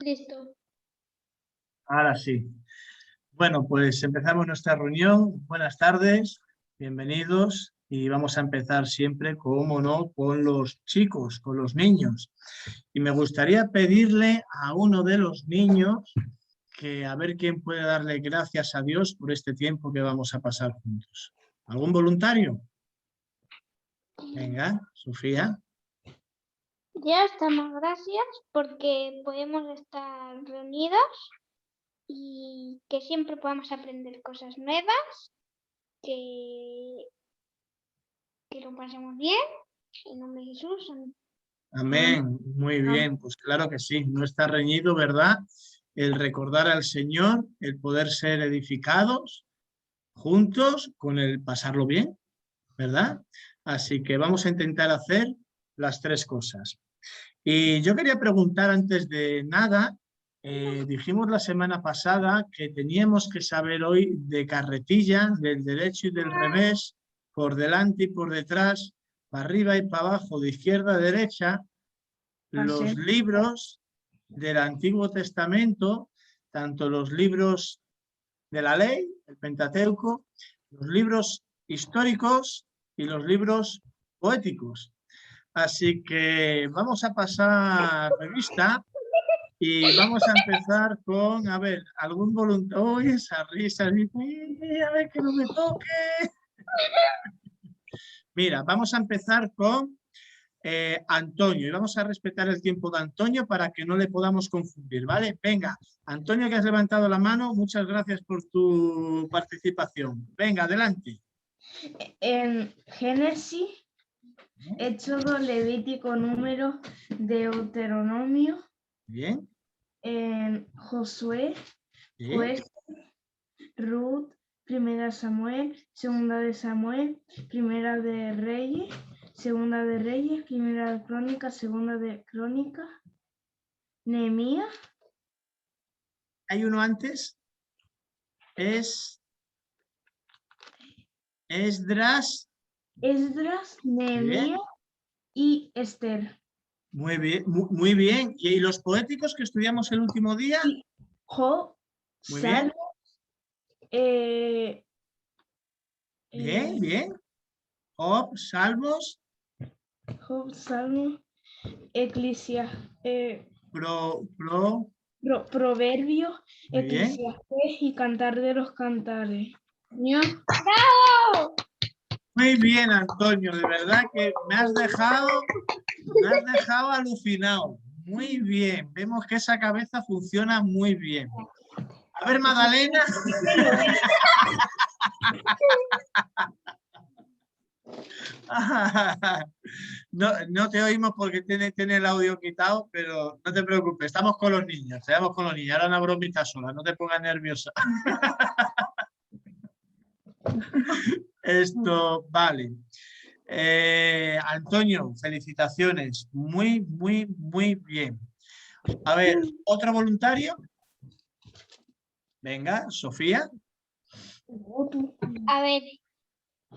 Listo. Ahora sí. Bueno, pues empezamos nuestra reunión. Buenas tardes, bienvenidos. Y vamos a empezar siempre, como no, con los chicos, con los niños. Y me gustaría pedirle a uno de los niños que a ver quién puede darle gracias a Dios por este tiempo que vamos a pasar juntos. ¿Algún voluntario? Venga, Sofía. Ya estamos, gracias, porque podemos estar reunidos y que siempre podamos aprender cosas nuevas, que lo pasemos bien. En nombre de Jesús. Amén. Muy bien, pues claro que sí. No está reñido, ¿verdad? El recordar al Señor, el poder ser edificados juntos con el pasarlo bien, ¿verdad? Así que vamos a intentar hacer las tres cosas. Y yo quería preguntar antes de nada, dijimos la semana pasada que teníamos que saber hoy de carretilla, del derecho y del revés, por delante y por detrás, para arriba y para abajo, de izquierda a derecha, los libros del Antiguo Testamento, tanto los libros de la ley, el Pentateuco, los libros históricos y los libros poéticos. Así que vamos a pasar revista y vamos a empezar con, a ver, algún voluntario. ¡Uy, esa risa! A ver que no me toque. Mira, vamos a empezar con Antonio y vamos a respetar el tiempo de Antonio para que no le podamos confundir, ¿vale? Venga, Antonio, que has levantado la mano, muchas gracias por tu participación. Venga, adelante. En Génesis, Éxodo, Levítico, Número, Deuteronomio. Bien. En Josué, Bien. Jueces, Ruth, Primera Samuel, Segunda de Samuel, Primera de Reyes, Segunda de Reyes, Primera de Crónicas, Segunda de Crónicas, Nehemías. Hay uno antes. Es Esdras, Nehemías y Esther. Muy bien, muy bien. ¿Y los poéticos que estudiamos el último día? Job, Muy bien. Salmos. Bien, bien. Job, Salmos. Job, Salmos, Proverbios, Muy bien. Eclesiastés y Cantar de los Cantares. ¡Bravo! Muy bien, Antonio. De verdad que me has dejado alucinado. Muy bien. Vemos que esa cabeza funciona muy bien. A ver, Magdalena. No te oímos porque tiene el audio quitado, pero no te preocupes, estamos con los niños, Ahora una bromita sola, no te pongas nerviosa. Esto, vale. Antonio, felicitaciones. Muy, muy, muy bien. A ver, ¿otro voluntario? Venga, Sofía. A ver,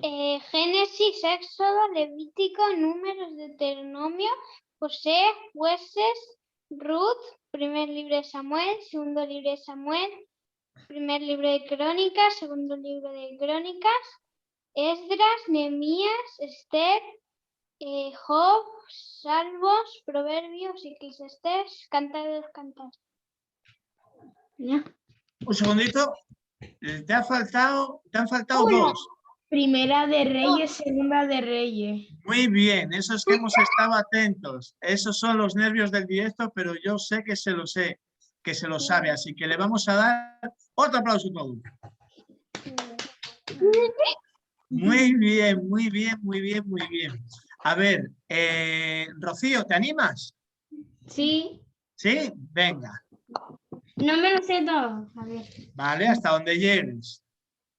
Génesis, Éxodo, Levítico, Números, Deuteronomio, José, Jueces, Ruth, primer libro de Samuel, segundo libro de Samuel, primer libro de Crónicas, segundo libro de Crónicas, Esdras, Nehemías, Esther, Job, Salmos, Proverbios, Eclesiastés, Cantar de los Cantares. Un segundito. Te han faltado dos. Primera de Reyes, Segunda de Reyes. Muy bien, eso es que hemos estado atentos. Esos son los nervios del directo, pero yo sé, que se lo sabe. Así que le vamos a dar otro aplauso a todos. Muy bien, muy bien, muy bien, muy bien. A ver, Rocío, ¿te animas? Sí. ¿Sí? Venga. No me lo sé todo. A ver. Vale, hasta donde llegues.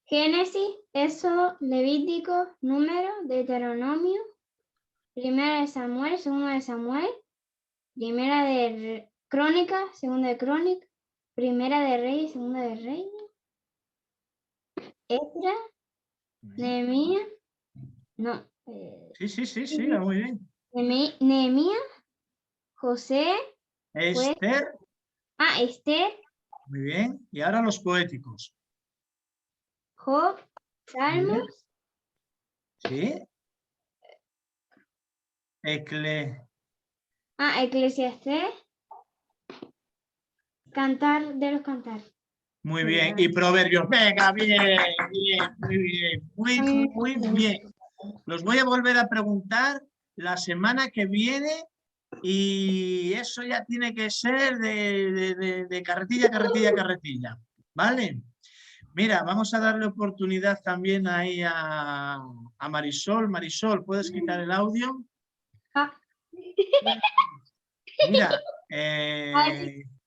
Génesis, Éxodo, Levítico, Número, Deuteronomio, Primera de Samuel, Segunda de Samuel, Primera de Crónica, Segunda de Crónica, Primera de Reyes, Segunda de Reyes, Esdras, Nehemías, no. Sí, muy bien. Nehemías, José, Esther. Esther, Muy bien. Y ahora los poéticos. Job, Salmos, ¿Sí? Eclesiastés, Cantar de los Cantares. Muy bien. Y proverbios. Venga, bien, bien, muy bien. Muy bien. Los voy a volver a preguntar la semana que viene y eso ya tiene que ser de carretilla. ¿Vale? Mira, vamos a darle oportunidad también ahí a Marisol. Marisol, ¿puedes quitar el audio? Mira,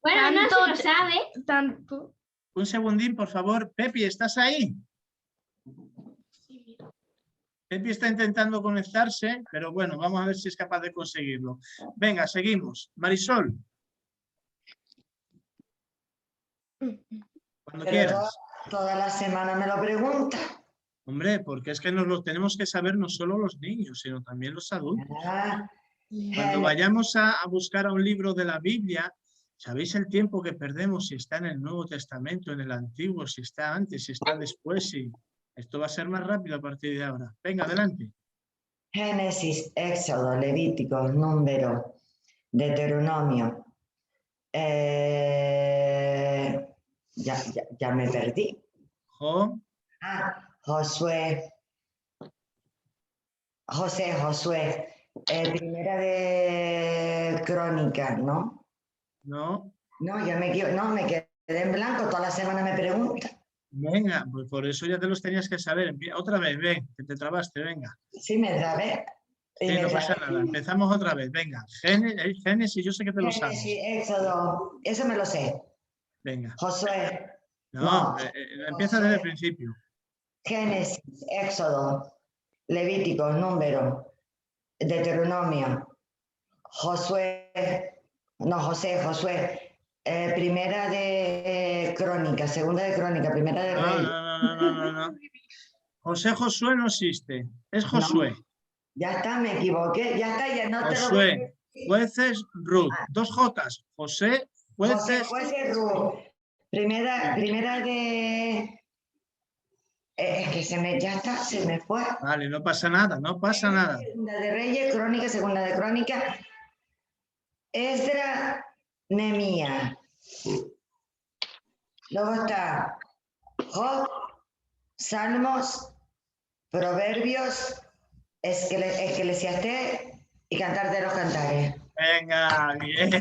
Bueno, no se lo sabe. Tanto. un segundín, por favor. Pepi, ¿estás ahí? Pepi está intentando conectarse, pero bueno, vamos a ver si es capaz de conseguirlo. Venga, seguimos. Marisol. Cuando quieras. Toda la semana me lo pregunta. Hombre, porque es que nos lo tenemos que saber no solo los niños, sino también los adultos. Cuando vayamos a buscar a un libro de la Biblia, ¿sabéis el tiempo que perdemos si está en el Nuevo Testamento, en el Antiguo, si está antes, si está después? Si... Esto va a ser más rápido a partir de ahora. Venga, adelante. Génesis, Éxodo, Levítico, Número, Deuteronomio. Ya me perdí. Josué. Josué. Primera de Crónica, ¿no? No. No, me quedé en blanco. Toda la semana me pregunta. Venga, pues por eso ya te los tenías que saber. Otra vez, ven, que te trabaste, venga. Sí, me trabé. Sí, no pasa nada. Empezamos otra vez, venga. Génesis, yo sé que te lo sabes. Génesis, Éxodo, eso me lo sé. Venga. Josué. No, empieza desde el principio. Génesis, Éxodo, Levítico, Número, Deuteronomio, Josué. Primera de Crónica, segunda de Crónica, primera de Reyes. No. Josué no existe, es Josué. No. Ya está, me equivoqué, ya está, ya no Josué, te lo... Jueces, Ruth, dos Jotas, José, Jueces. Jueces, Ruth. Primera de... Es que se me fue. Vale, no pasa nada. Segunda de Reyes, Crónica, segunda de Crónica. Esdras, Nehemías. Luego está Job, Salmos, Proverbios, Eclesiastés y Cantar de los Cantares. Venga, bien.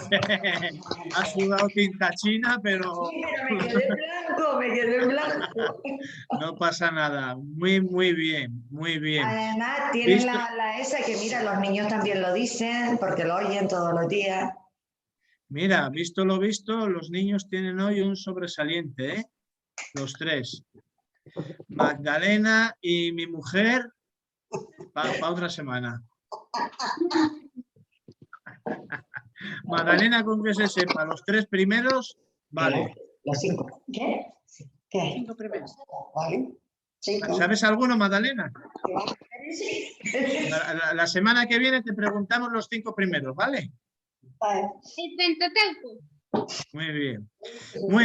Has jugado tinta china, pero... Sí, pero me quedé en blanco. No pasa nada. Muy bien. Además, tiene la esa que, mira, los niños también lo dicen, porque lo oyen todos los días. Mira, visto lo visto, los niños tienen hoy un sobresaliente, ¿eh? Los tres. Magdalena y mi mujer, para otra semana. Magdalena, con que se sepa, los tres primeros, vale. Los 5. ¿Qué? 5 primeros. Vale. 5. ¿Sabes alguno, Magdalena? La semana que viene te preguntamos los 5 primeros, ¿vale? El Pentateuco. Muy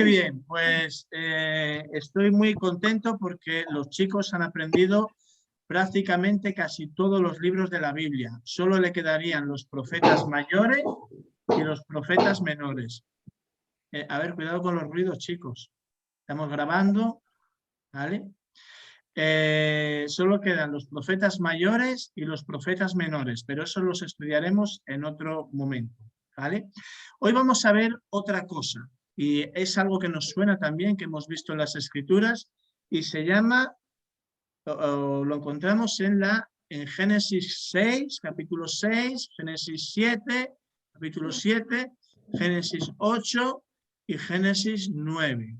bien, pues estoy muy contento porque los chicos han aprendido prácticamente casi todos los libros de la Biblia. Solo le quedarían los profetas mayores y los profetas menores. A ver, cuidado con los ruidos, chicos. Estamos grabando, ¿vale? Solo quedan los profetas mayores y los profetas menores, pero eso los estudiaremos en otro momento, ¿vale? Hoy vamos a ver otra cosa, y es algo que nos suena también, que hemos visto en las Escrituras, y se llama, lo encontramos en Génesis 6, capítulo 6, Génesis 7, capítulo 7, Génesis 8 y Génesis 9.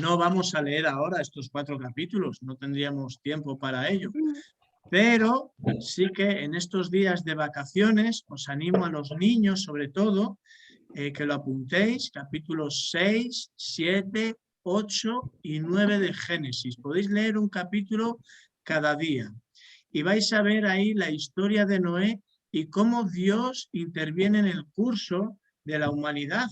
No vamos a leer ahora estos 4 capítulos, no tendríamos tiempo para ello. Pero sí que en estos días de vacaciones os animo a los niños, sobre todo, que lo apuntéis, capítulos 6, 7, 8 y 9 de Génesis. Podéis leer un capítulo cada día. Y vais a ver ahí la historia de Noé y cómo Dios interviene en el curso de la humanidad.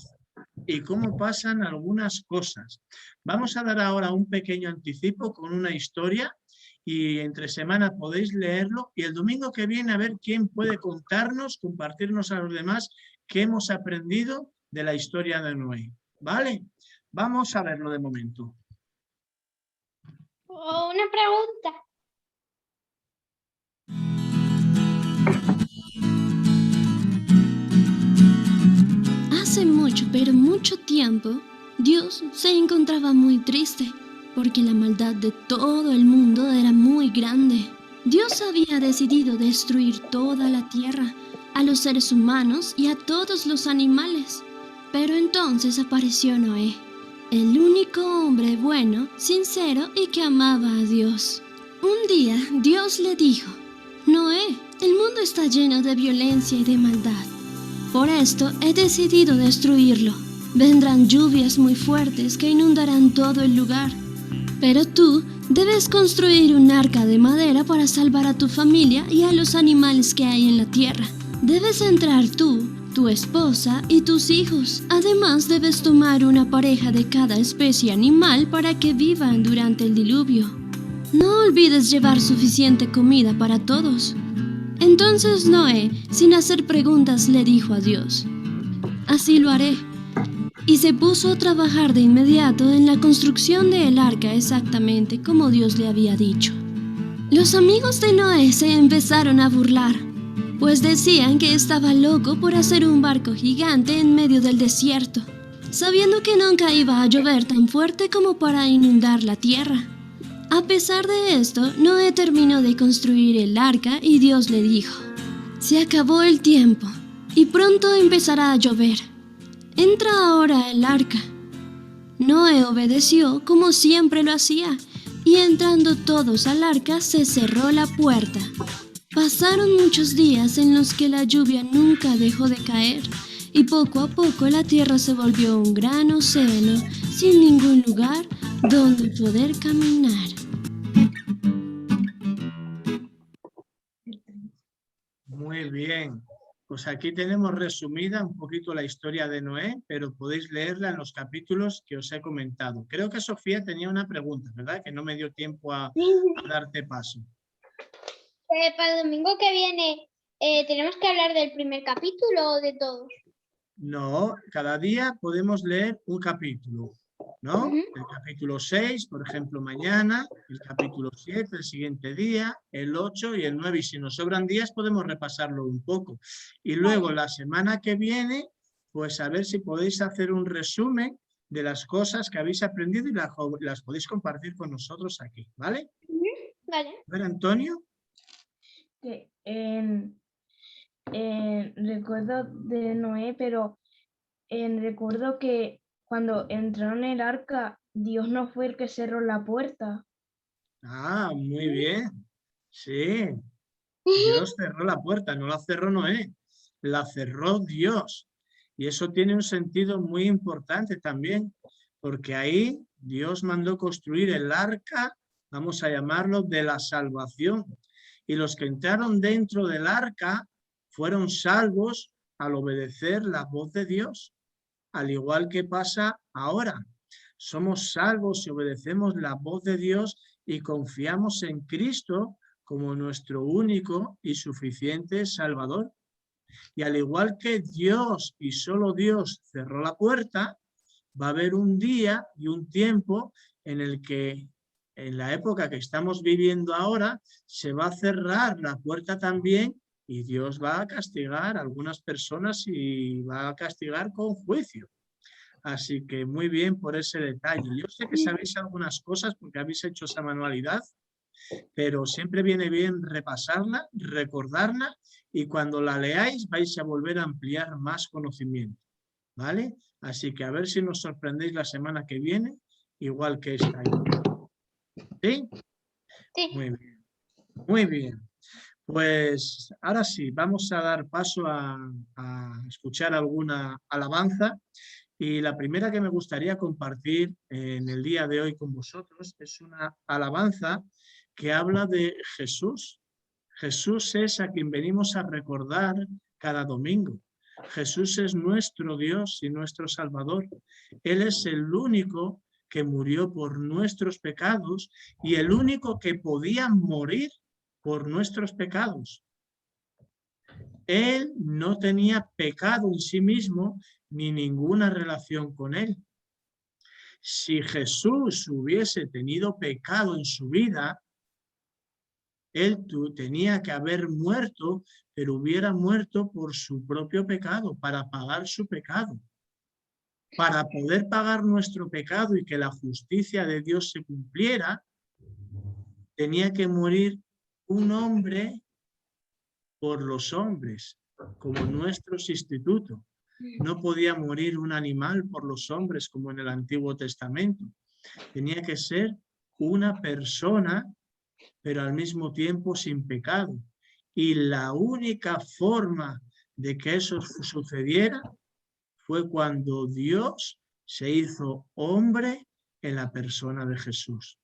y cómo pasan algunas cosas. Vamos a dar ahora un pequeño anticipo con una historia y entre semana podéis leerlo y el domingo que viene a ver quién puede contarnos, compartirnos a los demás qué hemos aprendido de la historia de Noé. ¿Vale? Vamos a verlo de momento. Una pregunta. Hace mucho, pero mucho tiempo, Dios se encontraba muy triste, porque la maldad de todo el mundo era muy grande. Dios había decidido destruir toda la tierra, a los seres humanos y a todos los animales. Pero entonces apareció Noé, el único hombre bueno, sincero y que amaba a Dios. Un día Dios le dijo: Noé, el mundo está lleno de violencia y de maldad. Por esto he decidido destruirlo. Vendrán lluvias muy fuertes que inundarán todo el lugar. Pero tú debes construir un arca de madera para salvar a tu familia y a los animales que hay en la tierra. Debes entrar tú, tu esposa y tus hijos. Además, debes tomar una pareja de cada especie animal para que vivan durante el diluvio. No olvides llevar suficiente comida para todos. Entonces Noé, sin hacer preguntas, le dijo a Dios: así lo haré. Y se puso a trabajar de inmediato en la construcción del arca exactamente como Dios le había dicho. Los amigos de Noé se empezaron a burlar, pues decían que estaba loco por hacer un barco gigante en medio del desierto, sabiendo que nunca iba a llover tan fuerte como para inundar la tierra. A pesar de esto, Noé terminó de construir el arca y Dios le dijo: se acabó el tiempo y pronto empezará a llover. Entra ahora al arca. Noé obedeció como siempre lo hacía y entrando todos al arca se cerró la puerta. Pasaron muchos días en los que la lluvia nunca dejó de caer y poco a poco la tierra se volvió un gran océano sin ningún lugar donde poder caminar. Muy bien. Pues aquí tenemos resumida un poquito la historia de Noé, pero podéis leerla en los capítulos que os he comentado. Creo que Sofía tenía una pregunta, ¿verdad? Que no me dio tiempo a darte paso. Para el domingo que viene, ¿tenemos que hablar del primer capítulo o de todos? No, cada día podemos leer un capítulo, ¿no? El capítulo 6, por ejemplo, mañana, el capítulo 7, el siguiente día, el 8 y el 9. Y si nos sobran días podemos repasarlo un poco. Y luego la semana que viene, pues a ver si podéis hacer un resumen de las cosas que habéis aprendido y las podéis compartir con nosotros aquí, ¿vale? Vale. A ver, Antonio. Que recuerdo de Noé, pero recuerdo que cuando entraron en el arca, Dios no fue el que cerró la puerta. Ah, muy bien. Sí. Dios cerró la puerta, no la cerró Noé, la cerró Dios. Y eso tiene un sentido muy importante también, porque ahí Dios mandó construir el arca, vamos a llamarlo, de la salvación. Y los que entraron dentro del arca fueron salvos al obedecer la voz de Dios, al igual que pasa ahora. Somos salvos si obedecemos la voz de Dios y confiamos en Cristo como nuestro único y suficiente Salvador. Y al igual que Dios y solo Dios cerró la puerta, va a haber un día y un tiempo en el que, en la época que estamos viviendo ahora, se va a cerrar la puerta también y Dios va a castigar a algunas personas y va a castigar con juicio. Así que muy bien por ese detalle. Yo sé que sabéis algunas cosas porque habéis hecho esa manualidad, pero siempre viene bien repasarla, recordarla y cuando la leáis vais a volver a ampliar más conocimiento, ¿vale? Así que a ver si nos sorprendéis la semana que viene, igual que esta. ¿Sí? Sí. Muy bien. Muy bien. Pues ahora sí, vamos a dar paso a escuchar alguna alabanza. Y la primera que me gustaría compartir en el día de hoy con vosotros es una alabanza que habla de Jesús. Jesús es a quien venimos a recordar cada domingo. Jesús es nuestro Dios y nuestro Salvador. Él es el único que murió por nuestros pecados y el único que podía morir por nuestros pecados. Él no tenía pecado en sí mismo ni ninguna relación con él. Si Jesús hubiese tenido pecado en su vida, él tenía que haber muerto, pero hubiera muerto por su propio pecado, para pagar su pecado. Para poder pagar nuestro pecado y que la justicia de Dios se cumpliera, tenía que morir un hombre por los hombres, como nuestro sustituto. No podía morir un animal por los hombres, como en el Antiguo Testamento. Tenía que ser una persona, pero al mismo tiempo sin pecado. Y la única forma de que eso sucediera fue cuando Dios se hizo hombre en la persona de Jesús.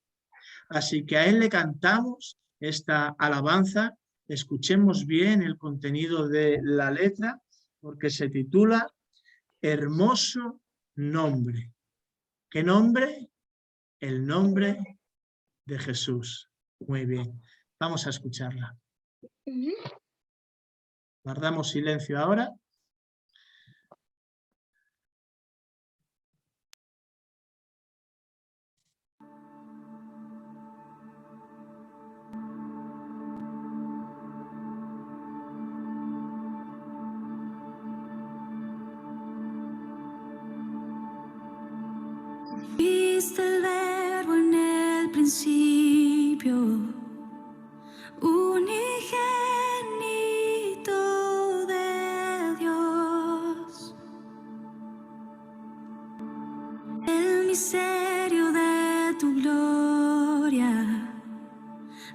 Así que a Él le cantamos esta alabanza. Escuchemos bien el contenido de la letra, porque se titula Hermoso Nombre. ¿Qué nombre? El nombre de Jesús. Muy bien, vamos a escucharla. Guardamos silencio ahora. Viste el verbo en el principio, unigénito de Dios. El misterio de tu gloria,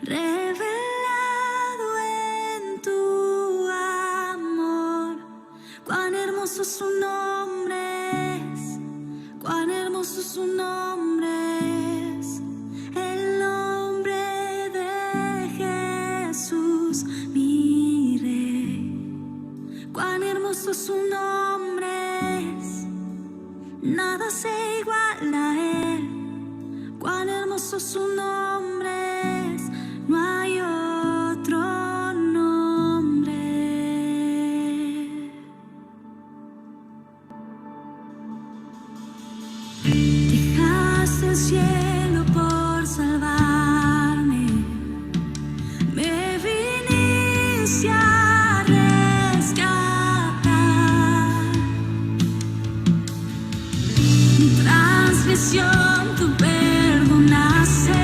revelado en tu amor. Cuán hermoso su nombre es, cuán hermoso su nombre es, el nombre de Jesús, mi Rey. Cuán hermoso su nombre es, nada se iguala a él. Cuán hermoso su nombre es, no hay otro nombre. Dejaste el cielo por salvarme, me viniste a rescatar. Mi transgresión tú perdonaste,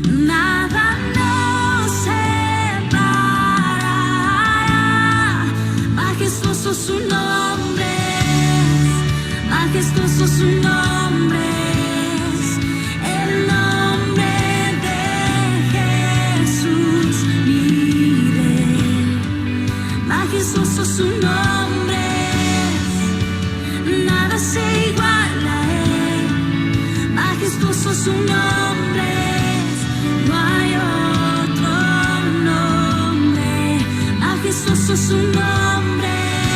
nada nos separará. Majestuoso su nombre es, majestuoso su nombre es, el nombre de Jesús, mi Rey. Majestuoso su nombre es, nada se iguala a él. Majestuoso su nombre es, no hay otro nombre. Majestuoso su nombre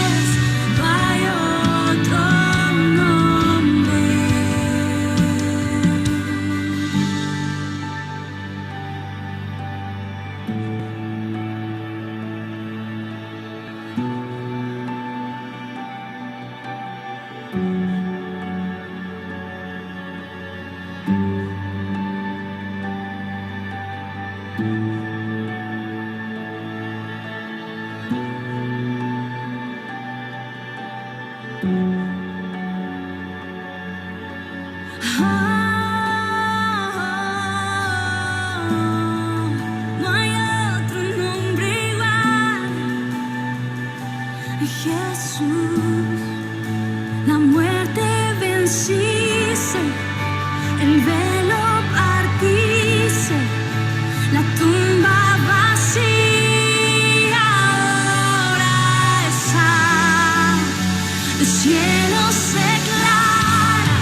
es, no hay otro nombre. No hay otro nombre igual. Jesús, la muerte venciste, el velo partiste, la tumba vacía ahora está. El cielo se aclara,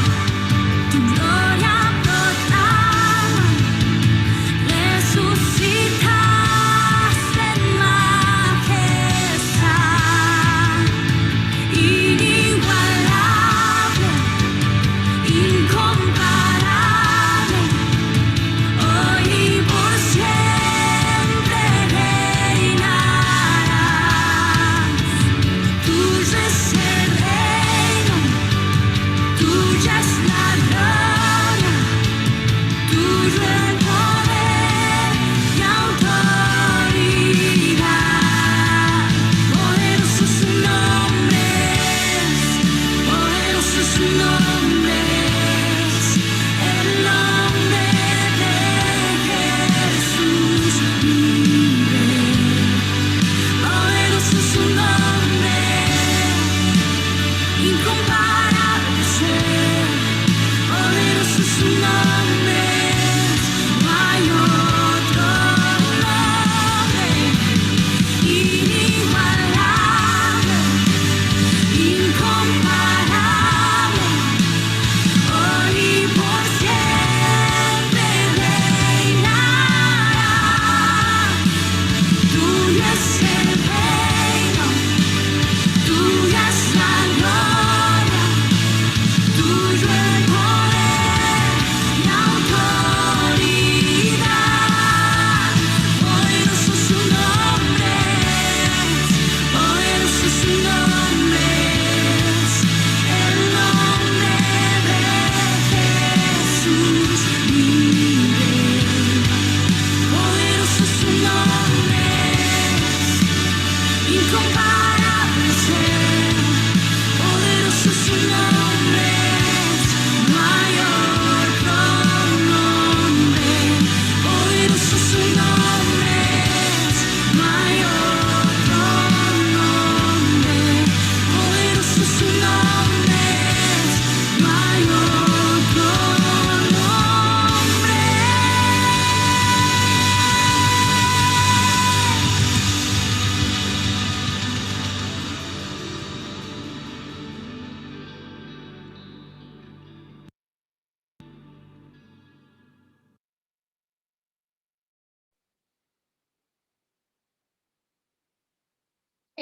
tu gloria proclama. Resucitaste en majestad.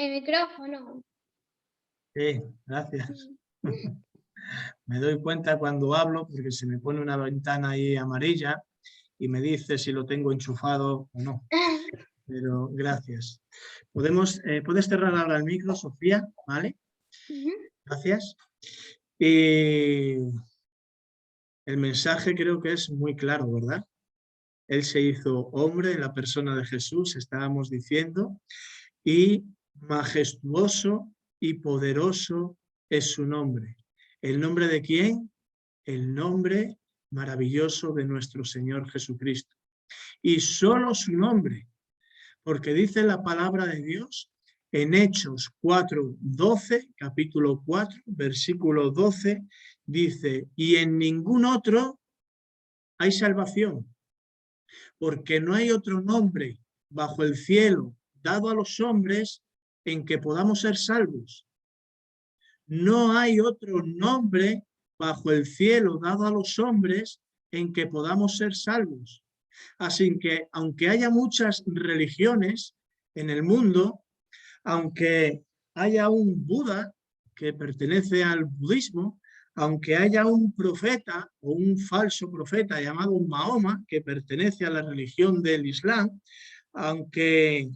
El micrófono. Sí, gracias. Me doy cuenta cuando hablo porque se me pone una ventana ahí amarilla y me dice si lo tengo enchufado o no. Pero gracias. ¿Puedes cerrar ahora el micro, Sofía? ¿Vale? Gracias. Y el mensaje creo que es muy claro, ¿verdad? Él se hizo hombre en la persona de Jesús, estábamos diciendo, y majestuoso y poderoso es su nombre. ¿El nombre de quién? El nombre maravilloso de nuestro Señor Jesucristo. Y solo su nombre, porque dice la palabra de Dios en Hechos 4:12, capítulo 4, versículo 12, dice, y en ningún otro hay salvación, porque no hay otro nombre bajo el cielo dado a los hombres en que podamos ser salvos. No hay otro nombre bajo el cielo dado a los hombres en que podamos ser salvos. Así que, aunque haya muchas religiones en el mundo, aunque haya un Buda que pertenece al budismo, aunque haya un profeta o un falso profeta llamado Mahoma que pertenece a la religión del Islam, aunque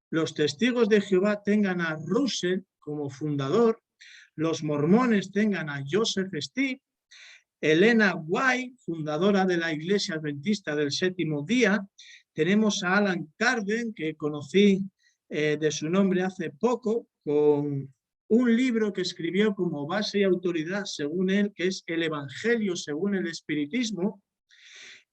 los testigos de Jehová tengan a Russell como fundador, los mormones tengan a Joseph Stitt, Elena White, fundadora de la Iglesia Adventista del Séptimo Día, tenemos a Alan Kardec, que conocí de su nombre hace poco, con un libro que escribió como base y autoridad, según él, que es el Evangelio según el Espiritismo,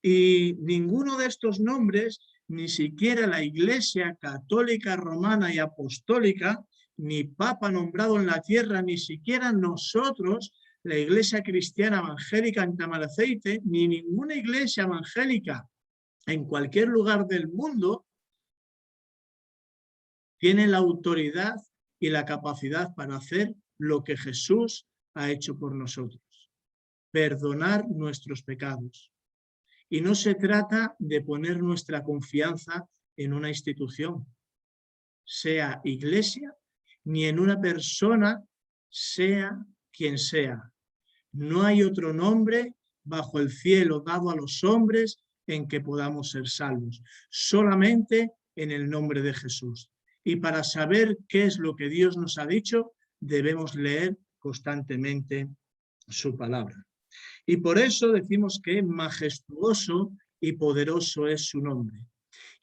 y ninguno de estos nombres, ni siquiera la Iglesia Católica Romana y Apostólica, ni Papa nombrado en la tierra, ni siquiera nosotros, la Iglesia Cristiana Evangélica en Tamaraceite, ni ninguna iglesia evangélica en cualquier lugar del mundo tiene la autoridad y la capacidad para hacer lo que Jesús ha hecho por nosotros, perdonar nuestros pecados. Y no se trata de poner nuestra confianza en una institución, sea iglesia, ni en una persona, sea quien sea. No hay otro nombre bajo el cielo dado a los hombres en que podamos ser salvos, solamente en el nombre de Jesús. Y para saber qué es lo que Dios nos ha dicho, debemos leer constantemente su palabra. Y por eso decimos que majestuoso y poderoso es su nombre.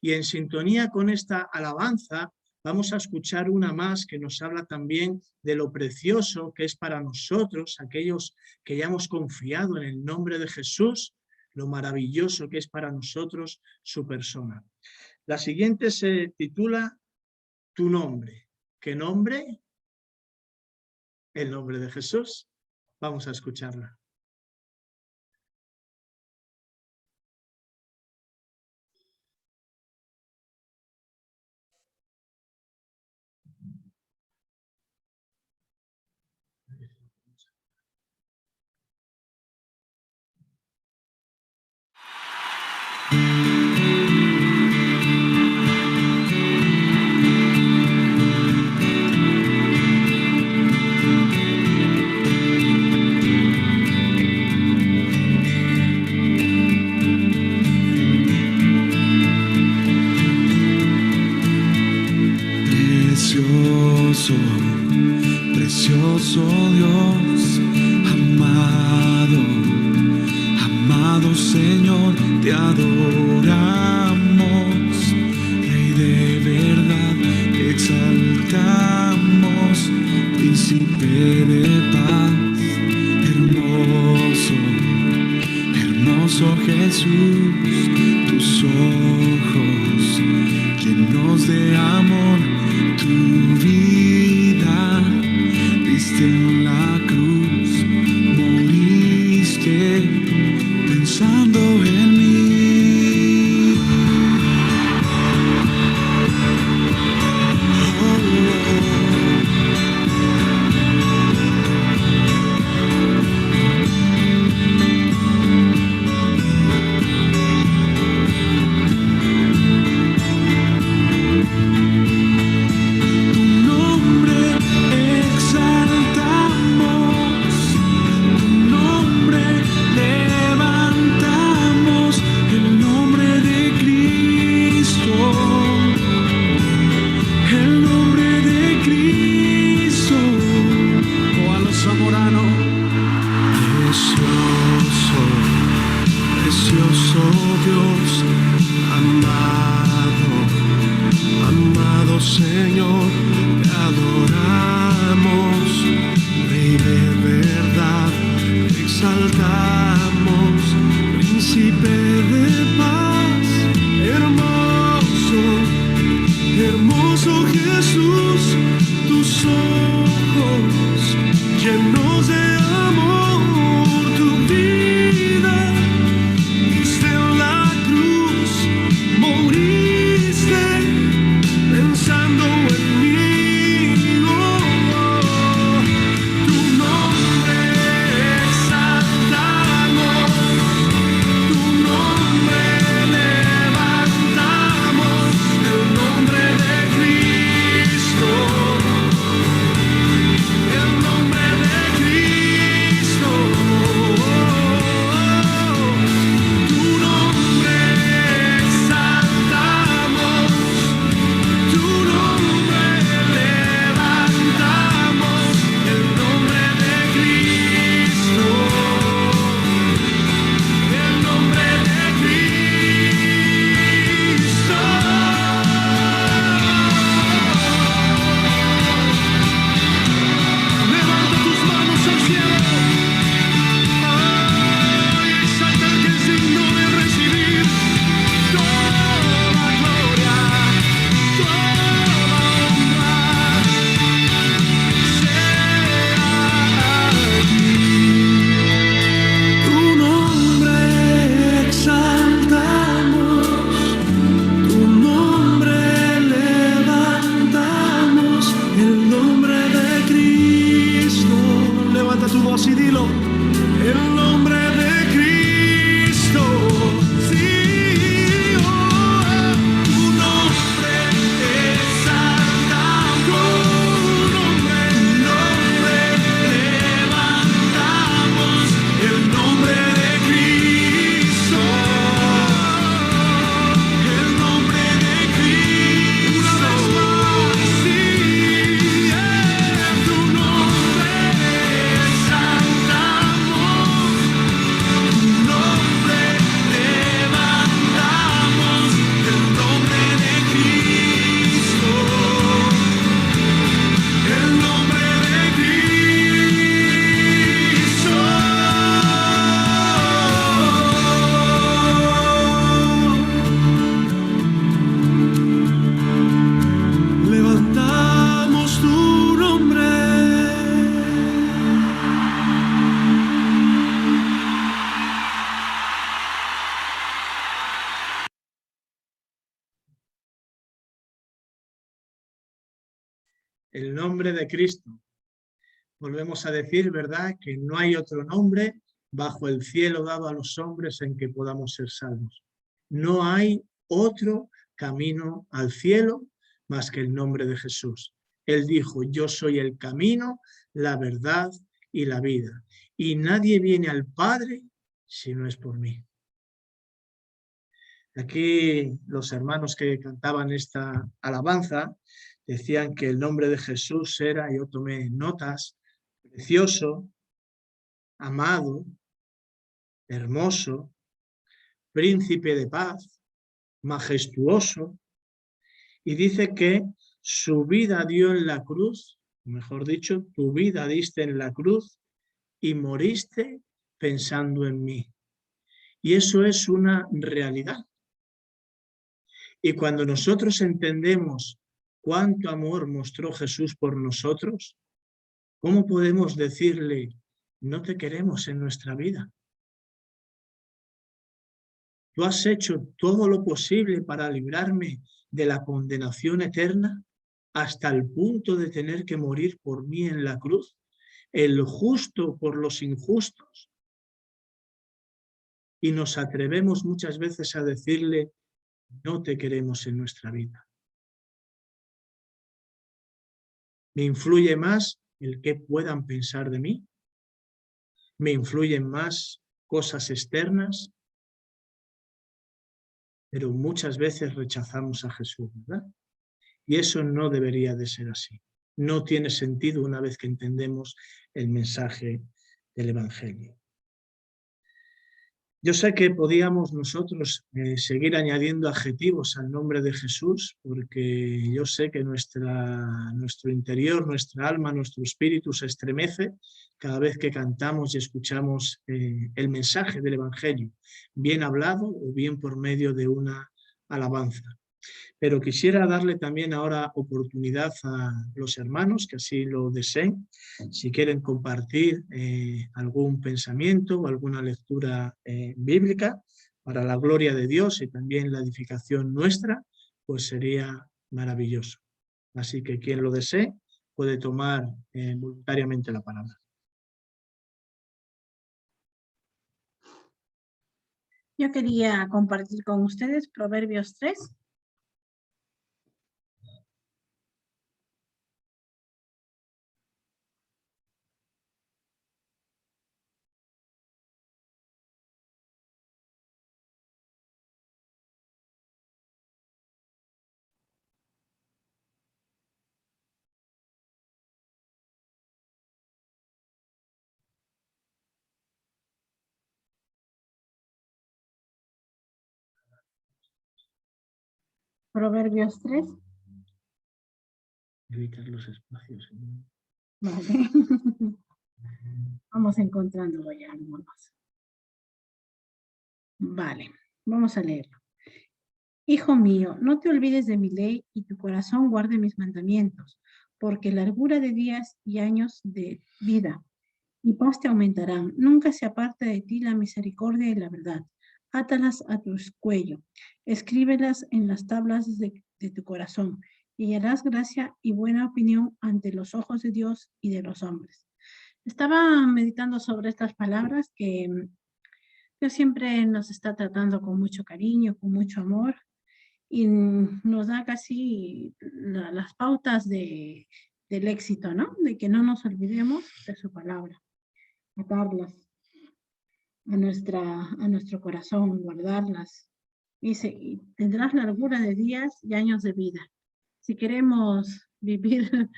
Y en sintonía con esta alabanza, vamos a escuchar una más que nos habla también de lo precioso que es para nosotros, aquellos que ya hemos confiado en el nombre de Jesús, lo maravilloso que es para nosotros su persona. La siguiente se titula Tu nombre. ¿Qué nombre? El nombre de Jesús. Vamos a escucharla. Precioso, precioso Dios, amado, amado Señor, te adoramos, Rey de verdad, te exaltamos, Príncipe de paz, hermoso, hermoso Jesús, tus ojos llenos de amor, tu vida diste en la cruz, moriste pensando en mí. Tu nombre exaltamos, príncipe de paz, hermoso, hermoso Jesús, tus ojos llenos de amor, tu vida diste en la cruz, moriste pensando en mí. El nombre de Cristo. Volvemos a decir, ¿verdad?, que no hay otro nombre bajo el cielo dado a los hombres en que podamos ser salvos. No hay otro camino al cielo más que el nombre de Jesús. Él dijo, yo soy el camino, la verdad y la vida. Y nadie viene al Padre si no es por mí. Aquí los hermanos que cantaban esta alabanza decían que el nombre de Jesús era, yo tomé notas, precioso, amado, hermoso, príncipe de paz, majestuoso, y dice que su vida dio en la cruz, mejor dicho, tu vida diste en la cruz y moriste pensando en mí. Y eso es una realidad. Y cuando nosotros entendemos cuánto amor mostró Jesús por nosotros, ¿cómo podemos decirle, no te queremos en nuestra vida? ¿Tú has hecho todo lo posible para librarme de la condenación eterna hasta el punto de tener que morir por mí en la cruz? El justo por los injustos. Y nos atrevemos muchas veces a decirle, no te queremos en nuestra vida. ¿Me influye más el que puedan pensar de mí? ¿Me influyen más cosas externas? Pero muchas veces rechazamos a Jesús, ¿verdad? Y eso no debería de ser así. No tiene sentido una vez que entendemos el mensaje del Evangelio. Yo sé que podíamos nosotros seguir añadiendo adjetivos al nombre de Jesús, porque yo sé que nuestro interior, nuestra alma, nuestro espíritu se estremece cada vez que cantamos y escuchamos el mensaje del Evangelio, bien hablado o bien por medio de una alabanza. Pero quisiera darle también ahora oportunidad a los hermanos que así lo deseen, si quieren compartir algún pensamiento o alguna lectura bíblica para la gloria de Dios y también la edificación nuestra, pues sería maravilloso. Así que quien lo desee puede tomar voluntariamente la palabra. Yo quería compartir con ustedes Proverbios 3. Proverbios 3. Evitar los espacios. Vale. Vamos encontrándolo ya algunos. Vale, vamos a leerlo. Hijo mío, no te olvides de mi ley y tu corazón guarde mis mandamientos, porque largura de días y años de vida y paz te aumentarán. Nunca se aparte de ti la misericordia y la verdad. Átalas a tu cuello, escríbelas en las tablas de tu corazón, y hallarás gracia y buena opinión ante los ojos de Dios y de los hombres. Estaba meditando sobre estas palabras que Dios siempre nos está tratando con mucho cariño, con mucho amor, y nos da casi las pautas del éxito, ¿no? De que no nos olvidemos de su palabra, atarlas a nuestro corazón, guardarlas. Dice, y tendrás largura de días y años de vida. Si queremos vivir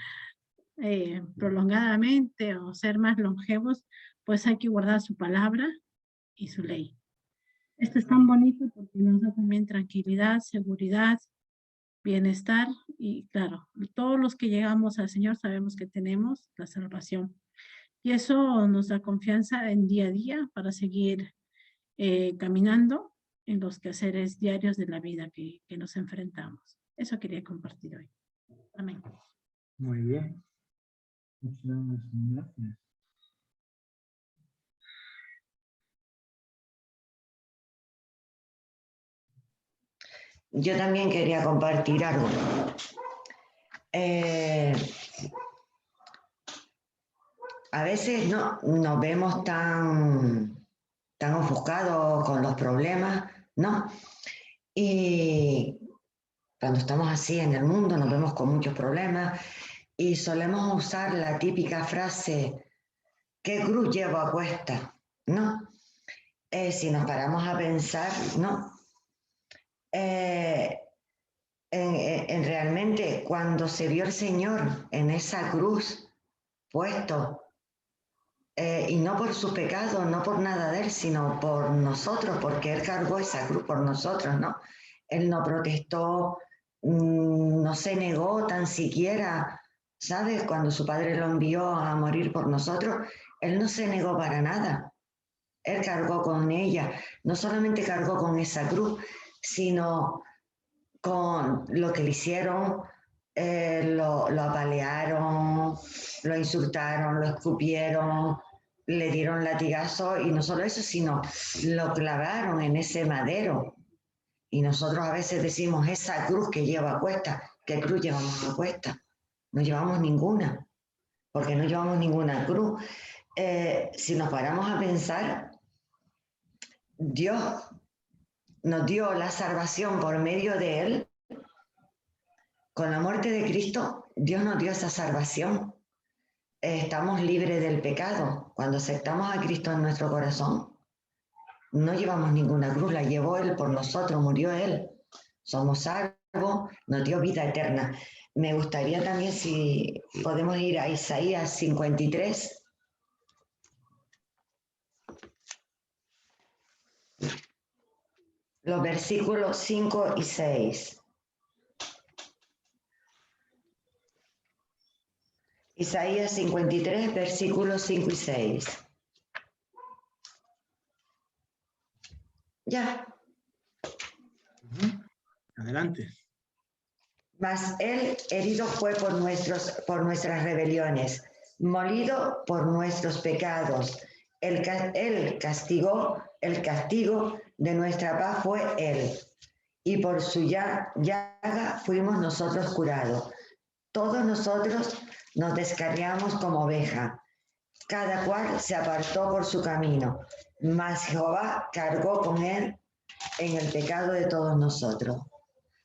prolongadamente o ser más longevos, pues hay que guardar su palabra y su ley. Esto es tan bonito porque nos da también tranquilidad, seguridad, bienestar y claro, todos los que llegamos al Señor sabemos que tenemos la salvación. Y eso nos da confianza en día a día para seguir caminando en los quehaceres diarios de la vida que nos enfrentamos. Eso quería compartir hoy. Amén. Muy bien. Muchas gracias. Yo también quería compartir algo. A veces no nos vemos tan ofuscados con los problemas, ¿no? Y cuando estamos así en el mundo nos vemos con muchos problemas y solemos usar la típica frase, ¿qué cruz llevo a cuesta? ¿No? Si nos paramos a pensar, ¿no? En realmente cuando se vio el Señor en esa cruz puesto, y no por su pecado, no por nada de Él, sino por nosotros, porque Él cargó esa cruz por nosotros, ¿no? Él no protestó, no se negó tan siquiera, ¿sabes? Cuando su Padre lo envió a morir por nosotros, Él no se negó para nada. Él cargó con ella, no solamente cargó con esa cruz, sino con lo que le hicieron, lo apalearon, lo insultaron, lo escupieron, le dieron latigazo y no solo eso, sino lo clavaron en ese madero. Y nosotros a veces decimos, esa cruz que lleva a cuesta, ¿qué cruz llevamos a cuesta? No llevamos ninguna, porque no llevamos ninguna cruz. Si nos paramos a pensar, Dios nos dio la salvación por medio de Él. Con la muerte de Cristo, Dios nos dio esa salvación. Estamos libres del pecado. Cuando aceptamos a Cristo en nuestro corazón, no llevamos ninguna cruz, la llevó Él por nosotros, murió Él. Somos salvos, nos dio vida eterna. Me gustaría también si podemos ir a Isaías 53. Los versículos 5 y 6. Isaías 53, versículos 5 y 6. Ya. Adelante. Mas él herido fue por nuestras rebeliones, molido por nuestros pecados. El castigo de nuestra paz fue él, y por su llaga fuimos nosotros curados. Todos nosotros nos descarriamos como oveja, cada cual se apartó por su camino, mas Jehová cargó con él en el pecado de todos nosotros.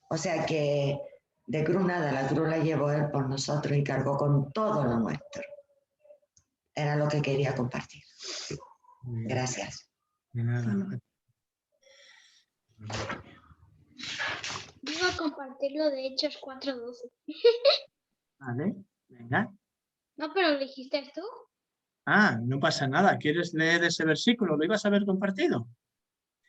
O sea que de cruz nada, la cruz la llevó él por nosotros y cargó con todo lo nuestro. Era lo que quería compartir. Gracias. De nada. Iba a compartir lo de Hechos 4:12. Vale, venga. No, pero lo dijiste tú. Ah, no pasa nada. ¿Quieres leer ese versículo? ¿Lo ibas a haber compartido?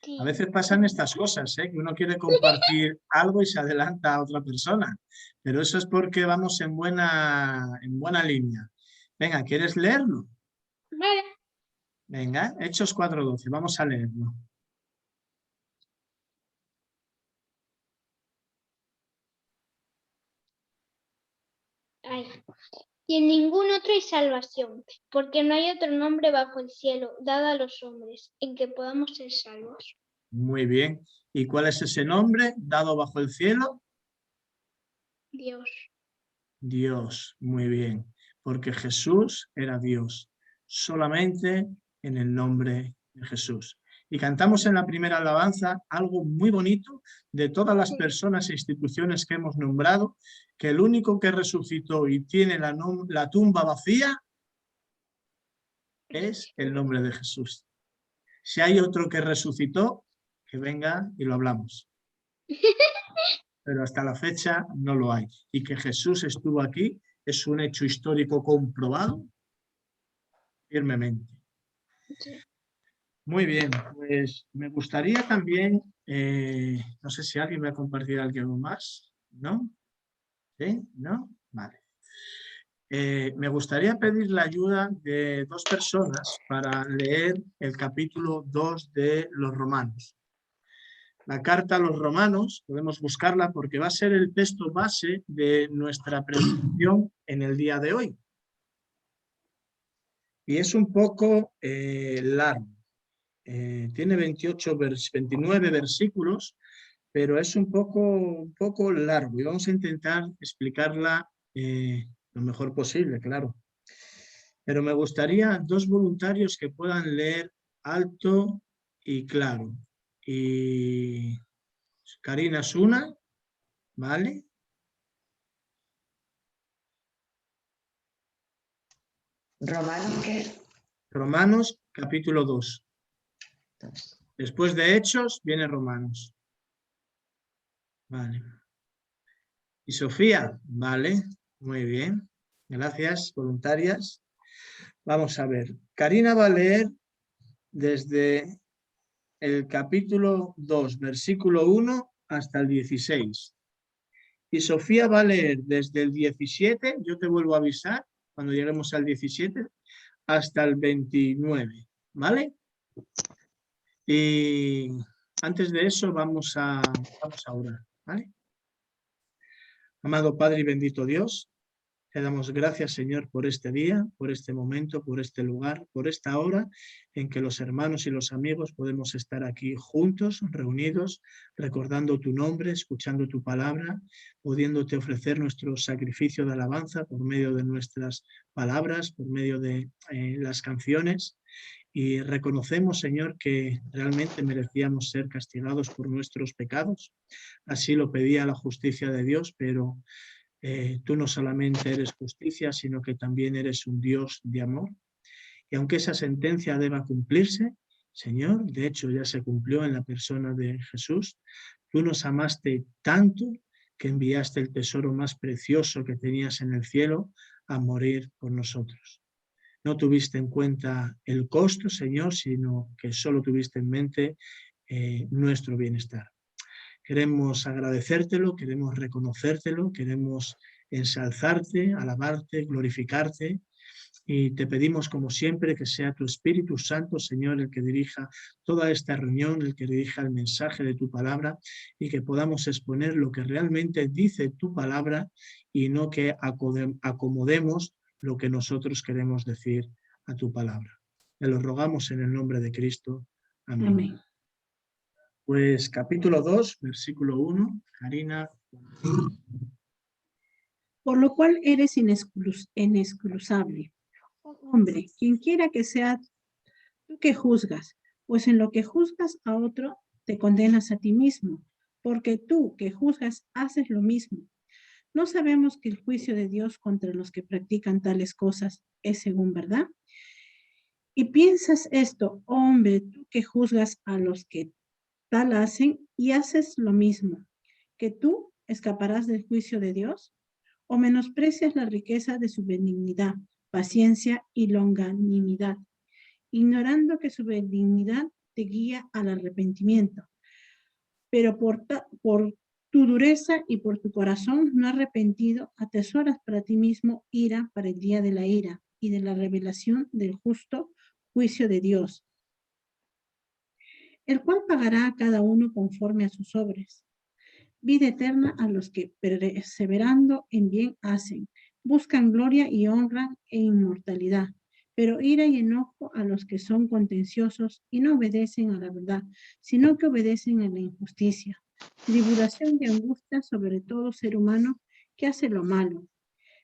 Sí. A veces pasan estas cosas, ¿eh? Que uno quiere compartir algo y se adelanta a otra persona. Pero eso es porque vamos en buena línea. Venga, ¿quieres leerlo? Vale. Venga, Hechos 4:12. Vamos a leerlo. Ay. Y en ningún otro hay salvación, porque no hay otro nombre bajo el cielo dado a los hombres en que podamos ser salvos. Muy bien. ¿Y cuál es ese nombre dado bajo el cielo? Dios. Dios. Muy bien. Porque Jesús era Dios. Solamente en el nombre de Jesús. Y cantamos en la primera alabanza algo muy bonito de todas las personas e instituciones que hemos nombrado, que el único que resucitó y tiene la tumba vacía es el nombre de Jesús. Si hay otro que resucitó, que venga y lo hablamos. Pero hasta la fecha no lo hay. Y que Jesús estuvo aquí es un hecho histórico comprobado firmemente. Muy bien, pues me gustaría también, no sé si alguien va a compartir algo más, ¿no? ¿Sí? ¿No? Vale. Me gustaría pedir la ayuda de dos personas para leer el capítulo 2 de los Romanos. La carta a los Romanos, podemos buscarla porque va a ser el texto base de nuestra predicación en el día de hoy. Y es un poco largo. Tiene 29 versículos, pero es un poco largo y vamos a intentar explicarla lo mejor posible, claro. Pero me gustaría dos voluntarios que puedan leer alto y claro. Y Karina es una, ¿vale? ¿Romanos qué? Romanos capítulo 2. Después de Hechos viene Romanos. Vale. Y Sofía, vale, muy bien. Gracias, voluntarias. Vamos a ver. Karina va a leer desde el capítulo 2, versículo 1 hasta el 16. Y Sofía va a leer desde el 17, yo te vuelvo a avisar cuando lleguemos al 17, hasta el 29, ¿vale? Y antes de eso vamos a orar, ¿vale? Amado Padre y bendito Dios, te damos gracias, Señor, por este día, por este momento, por este lugar, por esta hora en que los hermanos y los amigos podemos estar aquí juntos, reunidos, recordando tu nombre, escuchando tu palabra, pudiéndote ofrecer nuestro sacrificio de alabanza por medio de nuestras palabras, por medio de las canciones. Y reconocemos, Señor, que realmente merecíamos ser castigados por nuestros pecados. Así lo pedía la justicia de Dios, pero tú no solamente eres justicia, sino que también eres un Dios de amor. Y aunque esa sentencia deba cumplirse, Señor, de hecho ya se cumplió en la persona de Jesús, tú nos amaste tanto que enviaste el tesoro más precioso que tenías en el cielo a morir por nosotros. No tuviste en cuenta el costo, Señor, sino que solo tuviste en mente nuestro bienestar. Queremos agradecértelo, queremos reconocértelo, queremos ensalzarte, alabarte, glorificarte. Y te pedimos, como siempre, que sea tu Espíritu Santo, Señor, el que dirija toda esta reunión, el que dirija el mensaje de tu palabra y que podamos exponer lo que realmente dice tu palabra y no que acomodemos lo que nosotros queremos decir a tu palabra. Te lo rogamos en el nombre de Cristo. Amén. Amén. Pues capítulo 2, versículo 1, Karina. Por lo cual eres inexcusable. Oh, hombre, quien quiera que sea tú que juzgas, pues en lo que juzgas a otro, te condenas a ti mismo, porque tú que juzgas haces lo mismo. ¿No sabemos que el juicio de Dios contra los que practican tales cosas es según verdad? Y piensas esto, oh hombre, tú que juzgas a los que tal hacen y haces lo mismo, que tú escaparás del juicio de Dios, o menosprecias la riqueza de su benignidad, paciencia y longanimidad, ignorando que su benignidad te guía al arrepentimiento. Pero por tu dureza y por tu corazón no arrepentido, atesoras para ti mismo ira para el día de la ira y de la revelación del justo juicio de Dios, el cual pagará a cada uno conforme a sus obras. Vida eterna a los que, perseverando en bien hacen, buscan gloria y honra e inmortalidad, pero ira y enojo a los que son contenciosos y no obedecen a la verdad, sino que obedecen a la injusticia. Tribulación y angustia sobre todo ser humano que hace lo malo,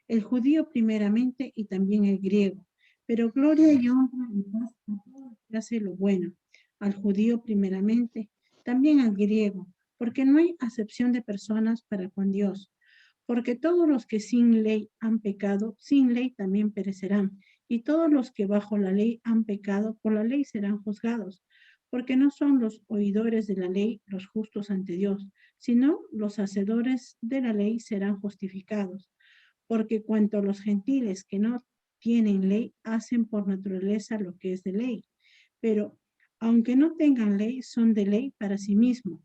el judío primeramente y también el griego, pero gloria y honra y paz a todo el que hace lo bueno, al judío primeramente, también al griego, porque no hay acepción de personas para con Dios, porque todos los que sin ley han pecado, sin ley también perecerán, y todos los que bajo la ley han pecado, por la ley serán juzgados, porque no son los oidores de la ley los justos ante Dios, sino los hacedores de la ley serán justificados, porque cuanto los gentiles que no tienen ley hacen por naturaleza lo que es de ley, pero aunque no tengan ley, son de ley para sí mismos,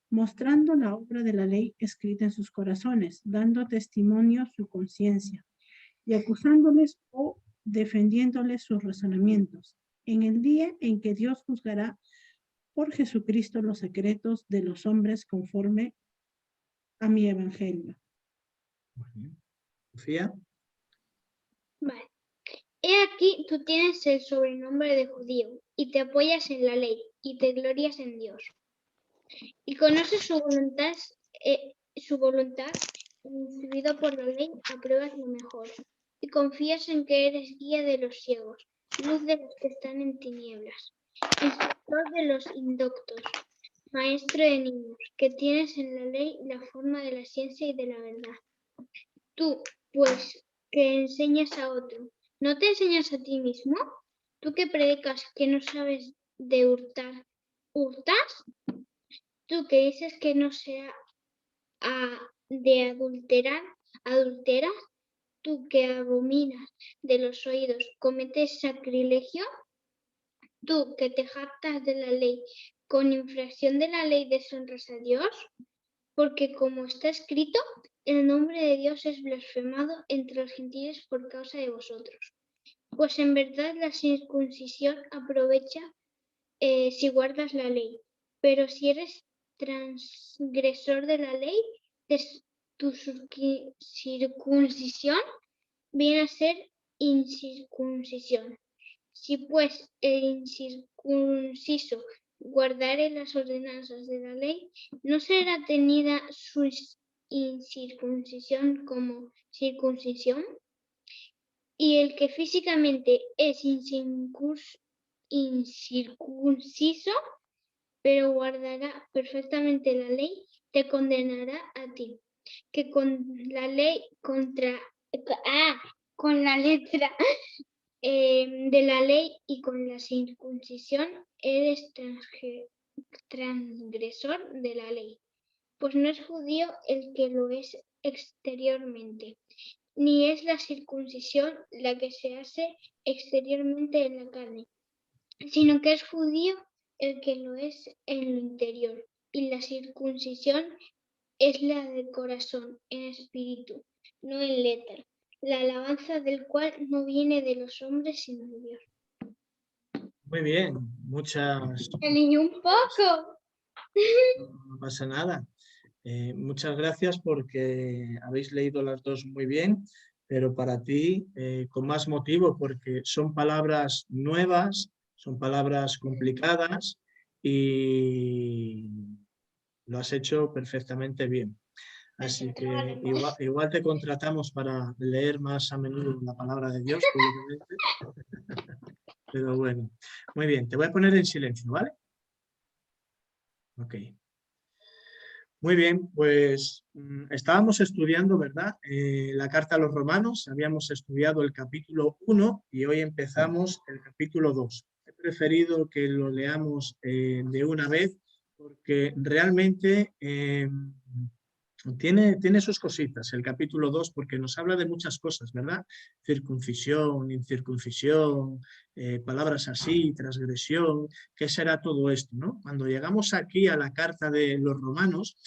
mostrando la obra de la ley escrita en sus corazones, dando testimonio su conciencia, y acusándoles o defendiéndoles sus razonamientos, en el día en que Dios juzgará por Jesucristo los secretos de los hombres conforme a mi evangelio. Sofía. Vale. He aquí, tú tienes el sobrenombre de judío y te apoyas en la ley y te glorias en Dios. Y conoces su voluntad, instruido por la ley, apruebas lo mejor. Y confías en que eres guía de los ciegos, luz de los que están en tinieblas, instructor de los indoctos, maestro de niños, que tienes en la ley la forma de la ciencia y de la verdad. Tú, pues, que enseñas a otro, ¿no te enseñas a ti mismo? Tú que predicas que no sabes de hurtar, ¿hurtas? Tú que dices que no sea de adulterar, ¿adulteras? Tú que abominas de los oídos, ¿cometes sacrilegio? Tú que te jactas de la ley, ¿con infracción de la ley deshonras a Dios? Porque como está escrito, el nombre de Dios es blasfemado entre los gentiles por causa de vosotros. Pues en verdad la circuncisión aprovecha si guardas la ley, pero si eres transgresor de la ley, tu circuncisión viene a ser incircuncisión. Si pues el incircunciso guardare las ordenanzas de la ley, no será tenida su incircuncisión como circuncisión. Y el que físicamente es incircunciso, pero guardará perfectamente la ley, te condenará a ti, que con la ley con la letra de la ley y con la circuncisión eres transgresor de la ley, pues no es judío el que lo es exteriormente, ni es la circuncisión la que se hace exteriormente en la carne, sino que es judío el que lo es en lo interior, y la circuncisión es la del corazón, en espíritu, no en letra, la alabanza del cual no viene de los hombres sino de Dios. Muy bien, muchas... El niño un poco. No pasa nada. Muchas gracias porque habéis leído las dos muy bien, pero para ti con más motivo porque son palabras nuevas, son palabras complicadas y lo has hecho perfectamente bien. Así que igual te contratamos para leer más a menudo la palabra de Dios, probablemente. Pero bueno, muy bien, te voy a poner en silencio, ¿vale? Ok. Muy bien, pues estábamos estudiando, ¿verdad? La carta a los romanos, habíamos estudiado el capítulo 1 y hoy empezamos el capítulo 2. He preferido que lo leamos de una vez porque realmente tiene sus cositas el capítulo 2 porque nos habla de muchas cosas, ¿verdad? Circuncisión, incircuncisión, palabras así, transgresión, ¿qué será todo esto, no? Cuando llegamos aquí a la carta de los romanos,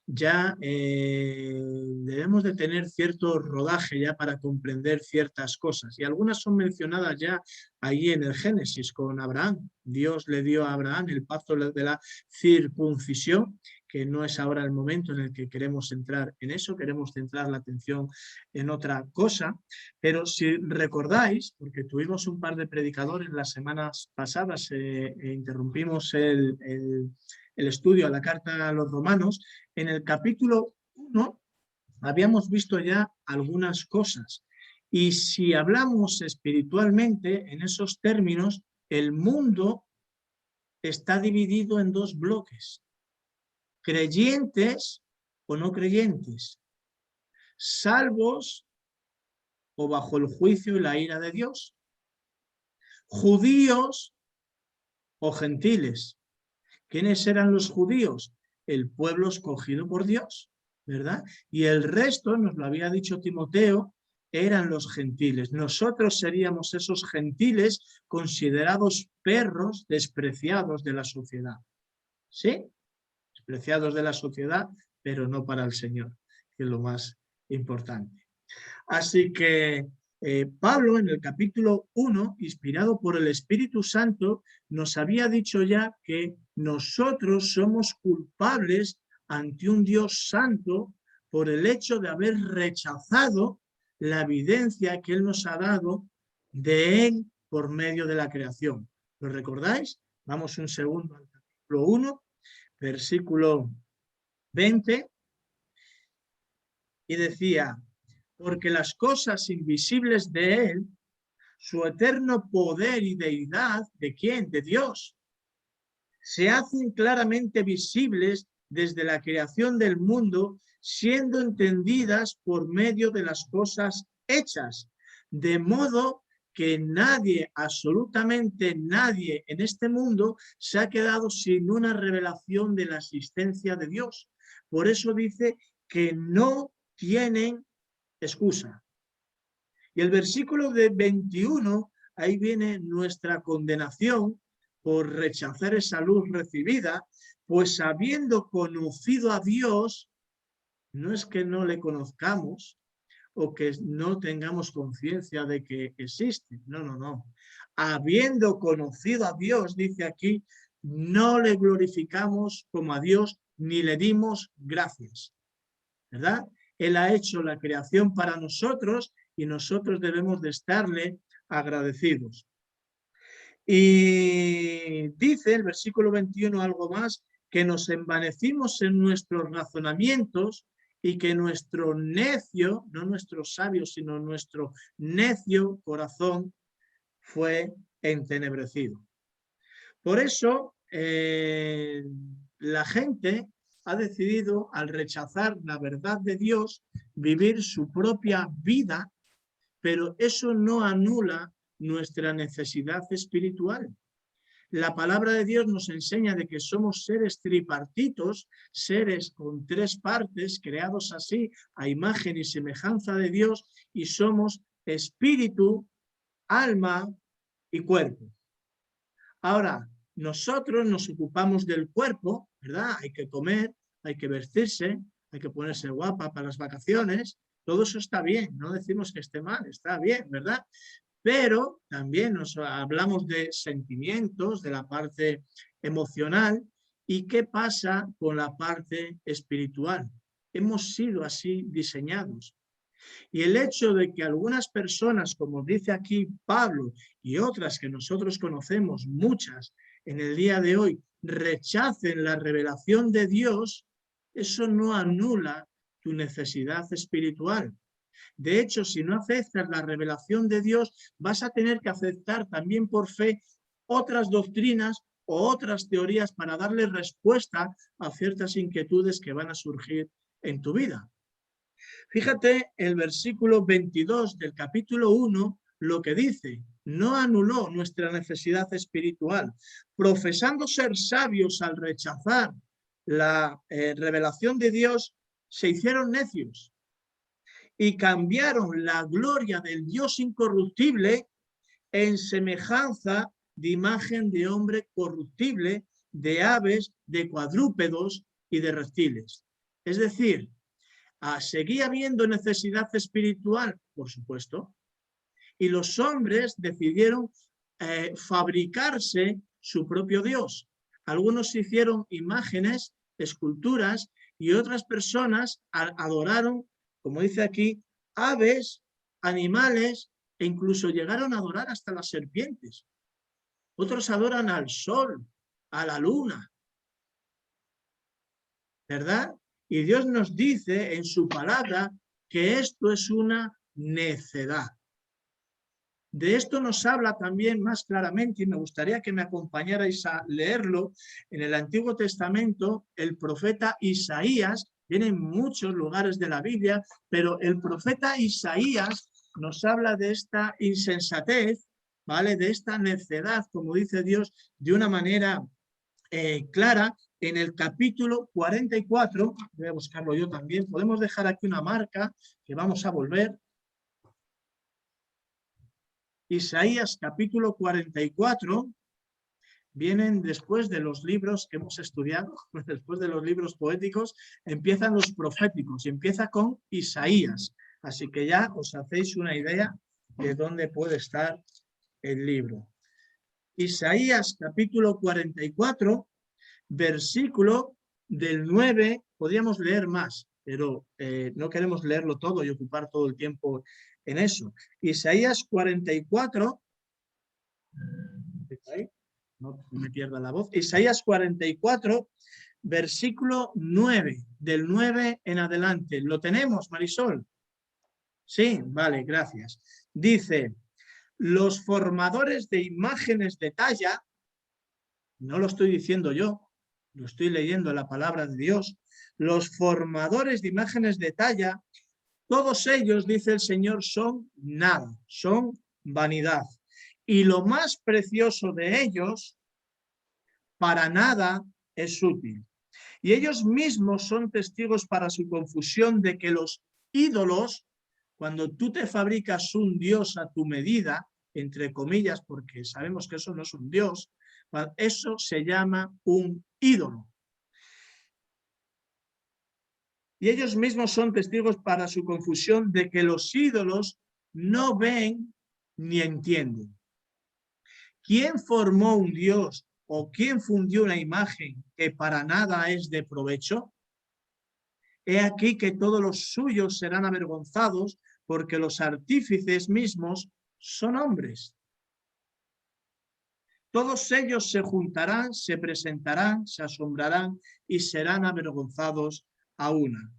ya debemos de tener cierto rodaje ya para comprender ciertas cosas y algunas son mencionadas ya ahí en el Génesis con Abraham. Dios le dio a Abraham el pacto de la circuncisión, que no es ahora el momento en el que queremos entrar en eso, queremos centrar la atención en otra cosa, pero si recordáis, porque tuvimos un par de predicadores las semanas pasadas, interrumpimos el estudio a la carta a los romanos, en el capítulo 1 habíamos visto ya algunas cosas y si hablamos espiritualmente en esos términos, el mundo está dividido en dos bloques, creyentes o no creyentes, salvos o bajo el juicio y la ira de Dios, judíos o gentiles. ¿Quiénes eran los judíos? El pueblo escogido por Dios, ¿verdad? Y el resto, nos lo había dicho Timoteo, eran los gentiles. Nosotros seríamos esos gentiles considerados perros despreciados de la sociedad. ¿Sí? Despreciados de la sociedad, pero no para el Señor, que es lo más importante. Así que Pablo en el capítulo 1, inspirado por el Espíritu Santo, nos había dicho ya que nosotros somos culpables ante un Dios santo por el hecho de haber rechazado la evidencia que Él nos ha dado de Él por medio de la creación. ¿Lo recordáis? Vamos un segundo al capítulo 1, versículo 20, y decía: porque las cosas invisibles de Él, su eterno poder y deidad, ¿de quién? De Dios, se hacen claramente visibles desde la creación del mundo, siendo entendidas por medio de las cosas hechas, de modo que nadie, absolutamente nadie en este mundo se ha quedado sin una revelación de la existencia de Dios. Por eso dice que no tienen excusa. Y el versículo de 21, ahí viene nuestra condenación por rechazar esa luz recibida, pues habiendo conocido a Dios, no es que no le conozcamos o que no tengamos conciencia de que existe, no. Habiendo conocido a Dios, dice aquí, no le glorificamos como a Dios ni le dimos gracias, ¿verdad? Él ha hecho la creación para nosotros y nosotros debemos de estarle agradecidos. Y dice el versículo 21 algo más, que nos envanecimos en nuestros razonamientos y que nuestro necio, no nuestro sabio, sino nuestro necio corazón fue entenebrecido. Por eso la gente ha decidido, al rechazar la verdad de Dios, vivir su propia vida, pero eso no anula nuestra necesidad espiritual. La palabra de Dios nos enseña de que somos seres tripartitos, seres con tres partes, creados así a imagen y semejanza de Dios, y somos espíritu, alma y cuerpo. Ahora, nosotros nos ocupamos del cuerpo, ¿verdad? Hay que comer, hay que vestirse, hay que ponerse guapa para las vacaciones, Todo eso está bien, no decimos que esté mal, está bien, ¿verdad? Pero también nos hablamos de sentimientos, de la parte emocional, y qué pasa con la parte espiritual. Hemos sido así diseñados. Y el hecho de que algunas personas, como dice aquí Pablo, y otras que nosotros conocemos, muchas, en el día de hoy, rechacen la revelación de Dios, eso no anula tu necesidad espiritual. De hecho, si no aceptas la revelación de Dios, vas a tener que aceptar también por fe otras doctrinas o otras teorías para darle respuesta a ciertas inquietudes que van a surgir en tu vida. Fíjate el versículo 22 del capítulo 1, lo que dice: no anuló nuestra necesidad espiritual, profesando ser sabios al rechazar la revelación de Dios, se hicieron necios y cambiaron la gloria del Dios incorruptible en semejanza de imagen de hombre corruptible, de aves, de cuadrúpedos y de reptiles. Es decir, ¿seguía habiendo necesidad espiritual? Por supuesto. Y los hombres decidieron fabricarse su propio Dios. Algunos hicieron imágenes, esculturas, y otras personas adoraron, como dice aquí, aves, animales, e incluso llegaron a adorar hasta las serpientes. Otros adoran al sol, a la luna, ¿verdad? Y Dios nos dice en su palabra que esto es una necedad. De esto nos habla también más claramente, y me gustaría que me acompañarais a leerlo, en el Antiguo Testamento, el profeta Isaías. Viene en muchos lugares de la Biblia, pero el profeta Isaías nos habla de esta insensatez, ¿vale? De esta necedad, como dice Dios, de una manera clara, en el capítulo 44, voy a buscarlo yo también, podemos dejar aquí una marca que vamos a volver. Isaías capítulo 44, vienen después de los libros que hemos estudiado, después de los libros poéticos, empiezan los proféticos y empieza con Isaías. Así que ya os hacéis una idea de dónde puede estar el libro. Isaías capítulo 44, versículo del 9, podríamos leer más, pero no queremos leerlo todo y ocupar todo el tiempo en eso. Isaías 44, no me pierda la voz, Isaías 44, versículo 9, del 9 en adelante. ¿Lo tenemos, Marisol? Sí, vale, gracias. Dice: los formadores de imágenes de talla, no lo estoy diciendo yo, lo estoy leyendo en la palabra de Dios, los formadores de imágenes de talla, todos ellos, dice el Señor, son nada, son vanidad. Y lo más precioso de ellos, para nada es útil. Y ellos mismos son testigos para su confusión de que los ídolos, cuando tú te fabricas un Dios a tu medida, entre comillas, porque sabemos que eso no es un Dios, eso se llama un ídolo. Y ellos mismos son testigos para su confusión de que los ídolos no ven ni entienden. ¿Quién formó un Dios o quién fundió una imagen que para nada es de provecho? He aquí que todos los suyos serán avergonzados, porque los artífices mismos son hombres. Todos ellos se juntarán, se presentarán, se asombrarán y serán avergonzados a una.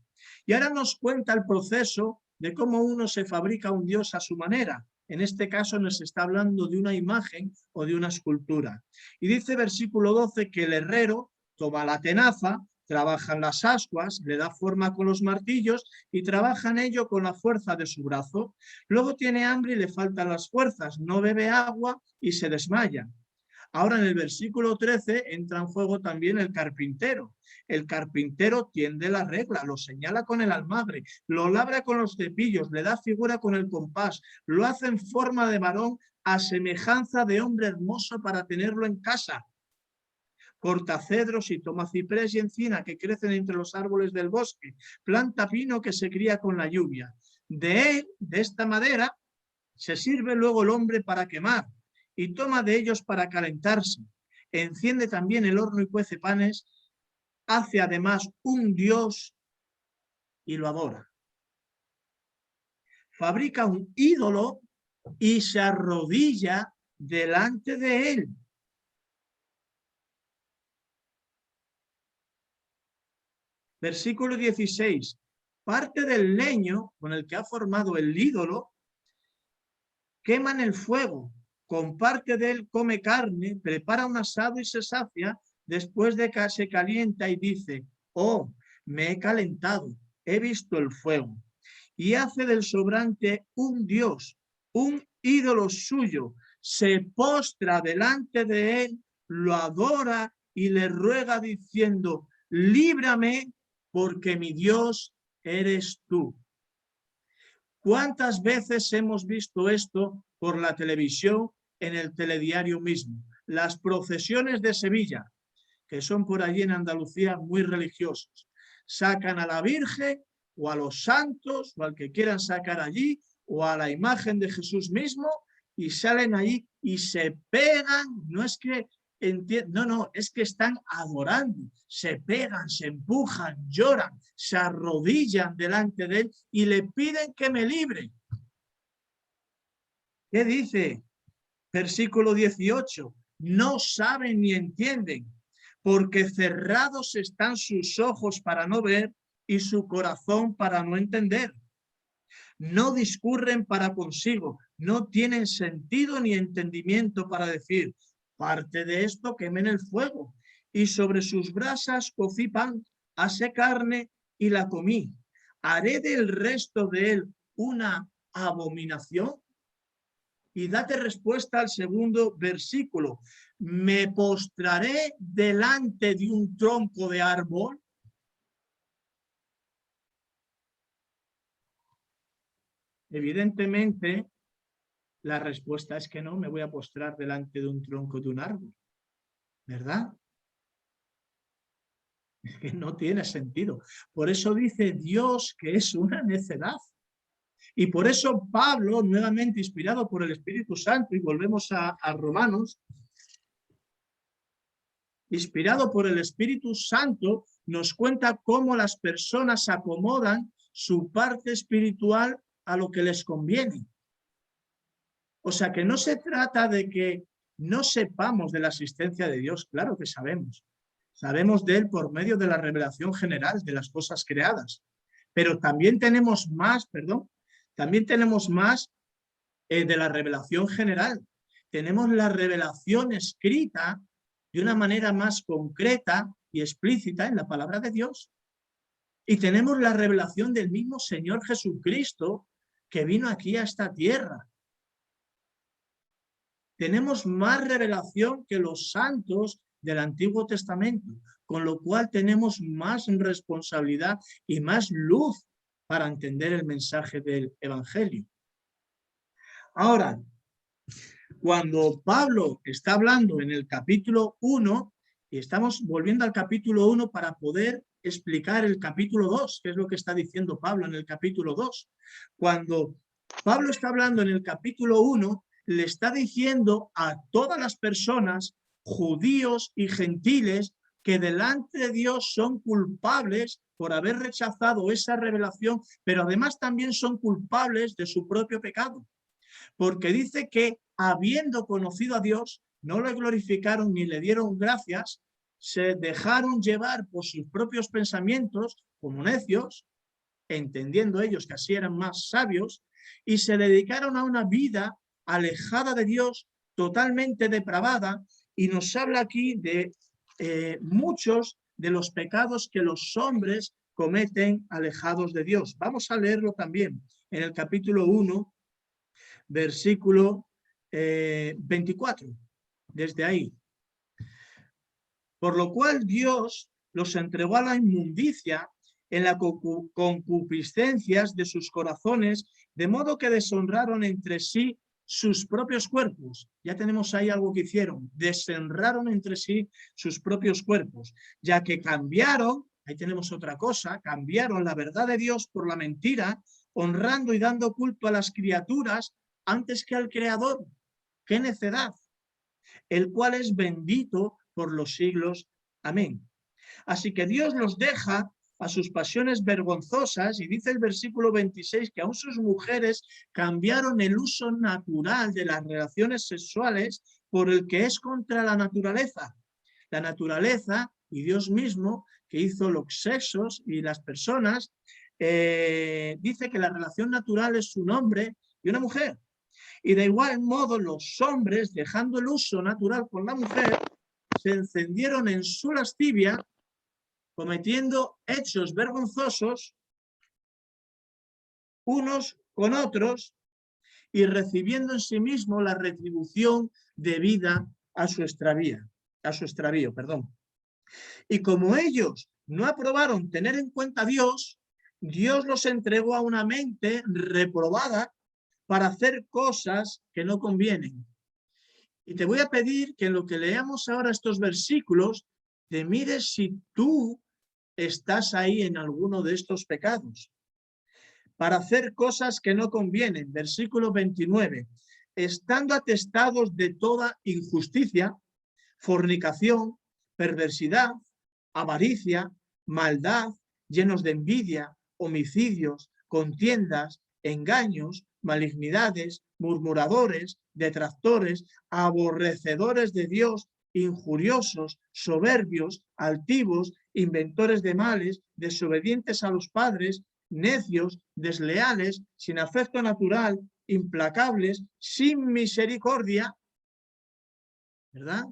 Y ahora nos cuenta el proceso de cómo uno se fabrica un Dios a su manera. En este caso nos está hablando de una imagen o de una escultura. Y dice versículo 12 que el herrero toma la tenaza, trabaja en las ascuas, le da forma con los martillos y trabaja en ello con la fuerza de su brazo. Luego tiene hambre y le faltan las fuerzas, no bebe agua y se desmaya. Ahora en el versículo 13 entra en juego también el carpintero. El carpintero tiende la regla, lo señala con el almagre, lo labra con los cepillos, le da figura con el compás, lo hace en forma de varón a semejanza de hombre hermoso para tenerlo en casa. Corta cedros y toma ciprés y encina que crecen entre los árboles del bosque, planta pino que se cría con la lluvia. De él, de esta madera, se sirve luego el hombre para quemar y toma de ellos para calentarse. Enciende también el horno y cuece panes, hace además un dios y lo adora. Fabrica un ídolo y se arrodilla delante de él. Versículo 16. Parte del leño con el que ha formado el ídolo, quema en el fuego, con parte de él come carne, prepara un asado y se sacia, después de que se calienta y dice, oh, me he calentado, he visto el fuego. Y hace del sobrante un dios, un ídolo suyo, se postra delante de él, lo adora y le ruega diciendo, líbrame porque mi Dios eres tú. ¿Cuántas veces hemos visto esto por la televisión, en el telediario mismo? Las procesiones de Sevilla, que son por allí en Andalucía muy religiosos, sacan a la Virgen o a los santos o al que quieran sacar allí o a la imagen de Jesús mismo y salen allí y se pegan, no es que no, es que están adorando, se pegan, se empujan, lloran, se arrodillan delante de él y le piden que me libre. ¿Qué dice? Versículo 18, no saben ni entienden, porque cerrados están sus ojos para no ver y su corazón para no entender. No discurren para consigo, no tienen sentido ni entendimiento para decir, parte de esto queme en el fuego, y sobre sus brasas cocí pan, asé carne y la comí. ¿Haré del resto de él una abominación? Y date respuesta al segundo versículo. ¿Me postraré delante de un tronco de árbol? Evidentemente, la respuesta es que no me voy a postrar delante de un tronco de un árbol, ¿verdad? Es que no tiene sentido. Por eso dice Dios que es una necedad. Y por eso Pablo, nuevamente inspirado por el Espíritu Santo, y volvemos a Romanos, inspirado por el Espíritu Santo, nos cuenta cómo las personas acomodan su parte espiritual a lo que les conviene. O sea, que no se trata de que no sepamos de la existencia de Dios, claro que sabemos. Sabemos de él por medio de la revelación general de las cosas creadas. Pero también tenemos más, de la revelación general. Tenemos la revelación escrita de una manera más concreta y explícita en la palabra de Dios. Y tenemos la revelación del mismo Señor Jesucristo que vino aquí a esta tierra. Tenemos más revelación que los santos del Antiguo Testamento, con lo cual tenemos más responsabilidad y más luz para entender el mensaje del Evangelio. Ahora, cuando Pablo está hablando en el capítulo 1, y estamos volviendo al capítulo 1 para poder explicar el capítulo 2, que es lo que está diciendo Pablo en el capítulo 2. Cuando Pablo está hablando en el capítulo 1, le está diciendo a todas las personas, judíos y gentiles, que delante de Dios son culpables por haber rechazado esa revelación, pero además también son culpables de su propio pecado. Porque dice que habiendo conocido a Dios, no le glorificaron ni le dieron gracias, se dejaron llevar por sus propios pensamientos como necios, entendiendo ellos que así eran más sabios, y se dedicaron a una vida alejada de Dios, totalmente depravada, y nos habla aquí de muchos de los pecados que los hombres cometen alejados de Dios. Vamos a leerlo también en el capítulo 1, versículo 24, desde ahí. Por lo cual Dios los entregó a la inmundicia en las concupiscencias de sus corazones, de modo que deshonraron entre sí sus propios cuerpos. Ya tenemos ahí algo que hicieron, deshonraron entre sí sus propios cuerpos, ya que cambiaron ahí tenemos otra cosa, cambiaron la verdad de Dios por la mentira, honrando y dando culto a las criaturas antes que al Creador. ¡Qué necedad! El cual es bendito por los siglos. Amén. Así que Dios los deja a sus pasiones vergonzosas, y dice el versículo 26 que aún sus mujeres cambiaron el uso natural de las relaciones sexuales por el que es contra la naturaleza. La naturaleza y Dios mismo, que hizo los sexos y las personas, dice que la relación natural es un hombre y una mujer. Y de igual modo los hombres, dejando el uso natural con la mujer, se encendieron en su lascivia, cometiendo hechos vergonzosos unos con otros y recibiendo en sí mismo la retribución debida a su extravío. Y como ellos no aprobaron tener en cuenta a Dios, Dios los entregó a una mente reprobada para hacer cosas que no convienen. Y te voy a pedir que en lo que leamos ahora estos versículos, te mires si tú estás ahí en alguno de estos pecados. Para hacer cosas que no convienen. Versículo 29. Estando atestados de toda injusticia, fornicación, perversidad, avaricia, maldad, llenos de envidia, homicidios, contiendas, engaños, malignidades, murmuradores, detractores, aborrecedores de Dios, injuriosos, soberbios, altivos, inventores de males, desobedientes a los padres, necios, desleales, sin afecto natural, implacables, sin misericordia. ¿Verdad?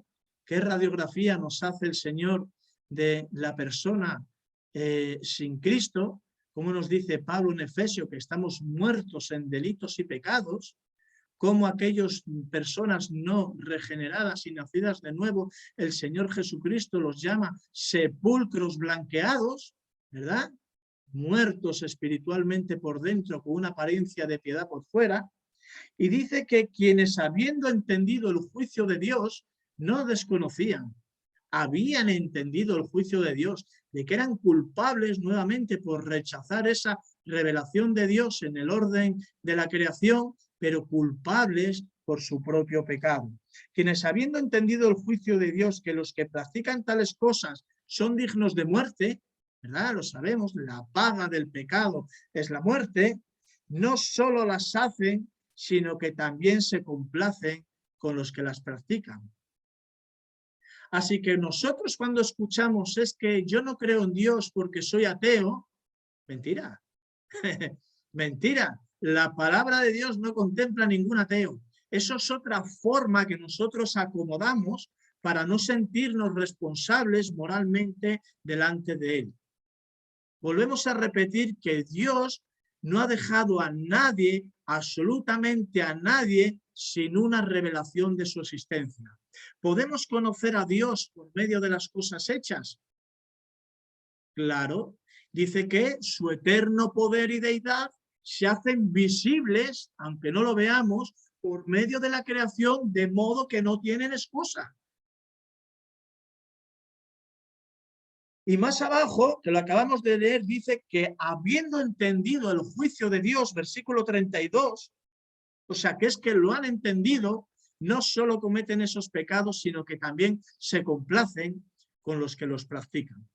¿Qué radiografía nos hace el Señor de la persona sin Cristo? Como nos dice Pablo en Efesios, que estamos muertos en delitos y pecados, como aquellas personas no regeneradas y nacidas de nuevo, el Señor Jesucristo los llama sepulcros blanqueados, ¿verdad? Muertos espiritualmente por dentro, con una apariencia de piedad por fuera. Y dice que quienes, habiendo entendido el juicio de Dios, no desconocían, habían entendido el juicio de Dios, de que eran culpables nuevamente por rechazar esa revelación de Dios en el orden de la creación, pero culpables por su propio pecado. Quienes, habiendo entendido el juicio de Dios, que los que practican tales cosas son dignos de muerte, ¿verdad? Lo sabemos, la paga del pecado es la muerte, no solo las hacen, sino que también se complacen con los que las practican. Así que nosotros cuando escuchamos es que yo no creo en Dios porque soy ateo, mentira, mentira. La palabra de Dios no contempla ningún ateo. Eso es otra forma que nosotros acomodamos para no sentirnos responsables moralmente delante de Él. Volvemos a repetir que Dios no ha dejado a nadie, absolutamente a nadie, sin una revelación de su existencia. ¿Podemos conocer a Dios por medio de las cosas hechas? Claro, dice que su eterno poder y deidad se hacen visibles, aunque no lo veamos, por medio de la creación, de modo que no tienen excusa. Y más abajo, que lo acabamos de leer, dice que habiendo entendido el juicio de Dios, versículo 32, o sea que es que lo han entendido, no solo cometen esos pecados, sino que también se complacen con los que los practican.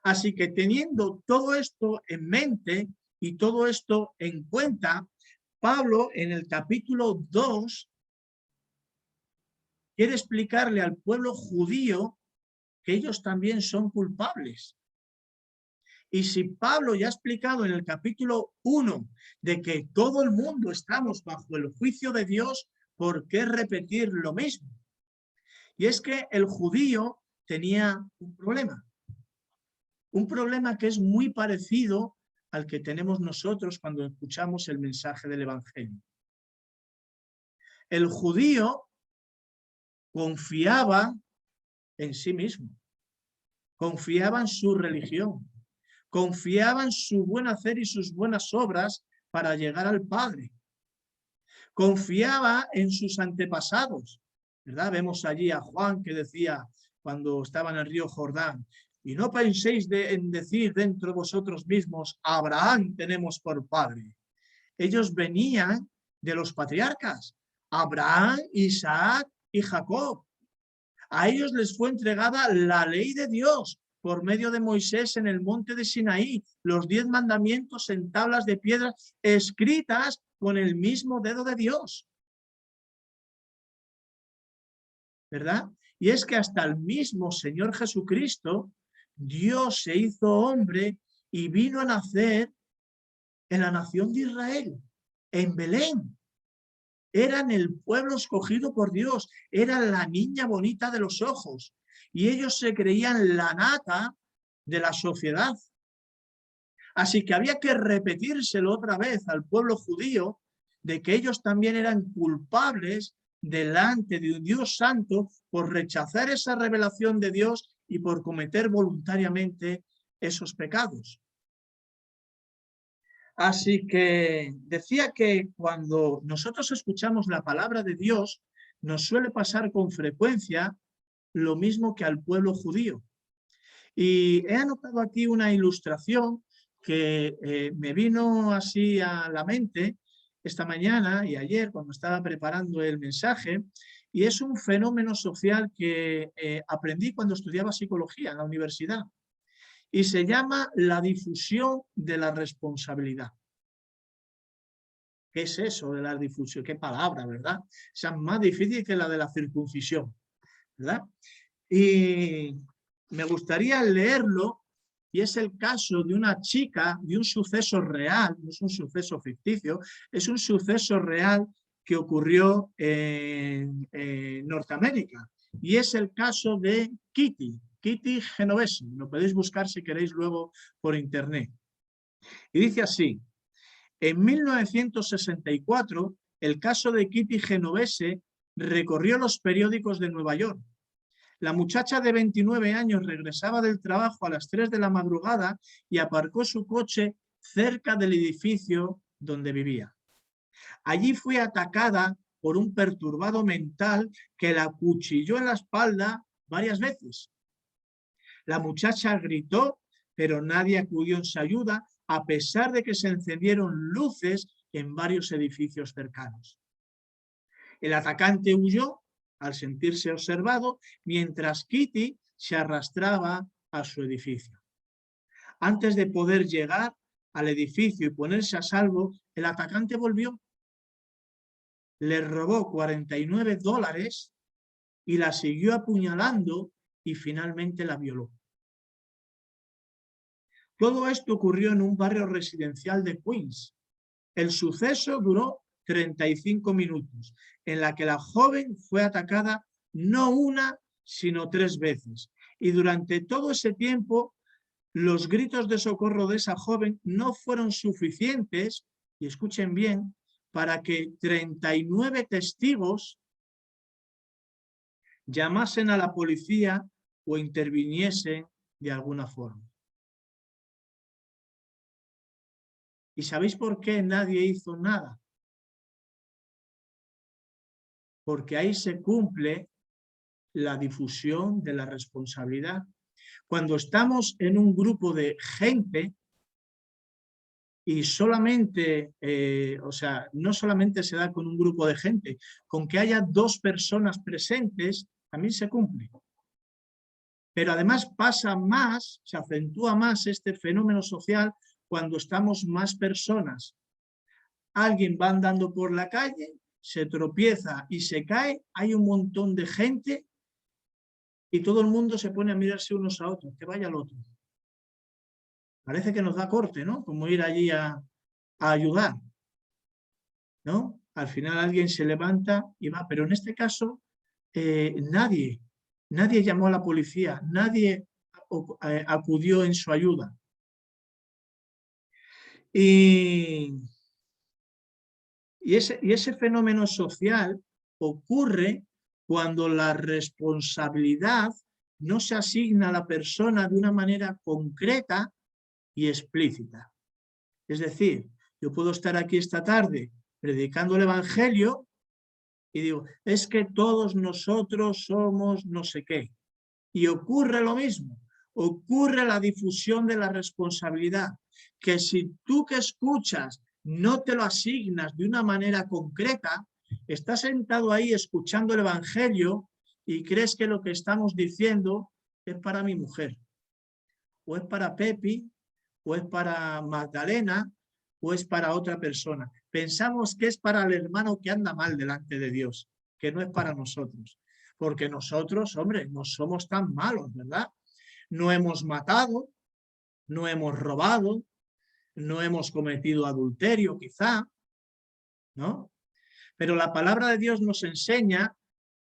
Así que teniendo todo esto en mente y todo esto en cuenta, Pablo en el capítulo 2 quiere explicarle al pueblo judío que ellos también son culpables. Y si Pablo ya ha explicado en el capítulo 1 de que todo el mundo estamos bajo el juicio de Dios, ¿por qué repetir lo mismo? Y es que el judío tenía un problema que es muy parecido al que tenemos nosotros cuando escuchamos el mensaje del Evangelio. El judío confiaba en sí mismo, confiaba en su religión, confiaba en su buen hacer y sus buenas obras para llegar al Padre. Confiaba en sus antepasados, ¿verdad? Vemos allí a Juan que decía, cuando estaba en el río Jordán. Y no penséis en decir dentro de vosotros mismos, Abraham tenemos por padre. Ellos venían de los patriarcas, Abraham, Isaac y Jacob. A ellos les fue entregada la ley de Dios por medio de Moisés en el monte de Sinaí, los 10 mandamientos en tablas de piedra escritas con el mismo dedo de Dios. ¿Verdad? Y es que hasta el mismo Señor Jesucristo, Dios se hizo hombre y vino a nacer en la nación de Israel, en Belén. Eran el pueblo escogido por Dios, era la niña bonita de los ojos, y ellos se creían la nata de la sociedad. Así que había que repetírselo otra vez al pueblo judío de que ellos también eran culpables delante de un Dios santo por rechazar esa revelación de Dios y por cometer voluntariamente esos pecados. Así que decía que cuando nosotros escuchamos la palabra de Dios, nos suele pasar con frecuencia lo mismo que al pueblo judío. Y he anotado aquí una ilustración que me vino así a la mente esta mañana y ayer cuando estaba preparando el mensaje, y es un fenómeno social que aprendí cuando estudiaba psicología en la universidad. Y se llama la difusión de la responsabilidad. ¿Qué es eso de la difusión? ¿Qué palabra, verdad? Esa es más difícil que la de la circuncisión, ¿verdad? Y me gustaría leerlo, y es el caso de una chica, de un suceso real, no es un suceso ficticio, es un suceso real que ocurrió en Norteamérica, y es el caso de Kitty Genovese. Lo podéis buscar si queréis luego por internet. Y dice así: en 1964, el caso de Kitty Genovese recorrió los periódicos de Nueva York. La muchacha de 29 años regresaba del trabajo a las 3 de la madrugada y aparcó su coche cerca del edificio donde vivía. Allí fue atacada por un perturbado mental que la acuchilló en la espalda varias veces. La muchacha gritó, pero nadie acudió en su ayuda, a pesar de que se encendieron luces en varios edificios cercanos. El atacante huyó al sentirse observado, mientras Kitty se arrastraba a su edificio. Antes de poder llegar al edificio y ponerse a salvo, el atacante volvió. Le robó $49 y la siguió apuñalando y finalmente la violó. Todo esto ocurrió en un barrio residencial de Queens. El suceso duró 35 minutos, en la que la joven fue atacada no una, sino 3 veces. Y durante todo ese tiempo, los gritos de socorro de esa joven no fueron suficientes, y escuchen bien, para que 39 testigos llamasen a la policía o interviniesen de alguna forma. ¿Y sabéis por qué nadie hizo nada? Porque ahí se cumple la difusión de la responsabilidad. Cuando estamos en un grupo de gente y solamente, no solamente se da con un grupo de gente, con que haya 2 personas presentes, también se cumple. Pero además pasa más, se acentúa más este fenómeno social cuando estamos más personas. Alguien va andando por la calle, se tropieza y se cae, hay un montón de gente y todo el mundo se pone a mirarse unos a otros, que vaya el otro. Parece que nos da corte, ¿no? Como ir allí a ayudar, ¿no? Al final alguien se levanta y va, pero en este caso nadie llamó a la policía, nadie acudió en su ayuda. Y ese fenómeno social ocurre cuando la responsabilidad no se asigna a la persona de una manera concreta y explícita. Es decir, yo puedo estar aquí esta tarde predicando el Evangelio y digo, es que todos nosotros somos no sé qué. Y ocurre lo mismo, ocurre la difusión de la responsabilidad, que si tú que escuchas no te lo asignas de una manera concreta, estás sentado ahí escuchando el Evangelio y crees que lo que estamos diciendo es para mi mujer, o es para Pepi, o es para Magdalena, o es para otra persona. Pensamos que es para el hermano que anda mal delante de Dios, que no es para nosotros. Porque nosotros, hombre, no somos tan malos, ¿verdad? No hemos matado, no hemos robado, no hemos cometido adulterio, quizá, ¿no? Pero la palabra de Dios nos enseña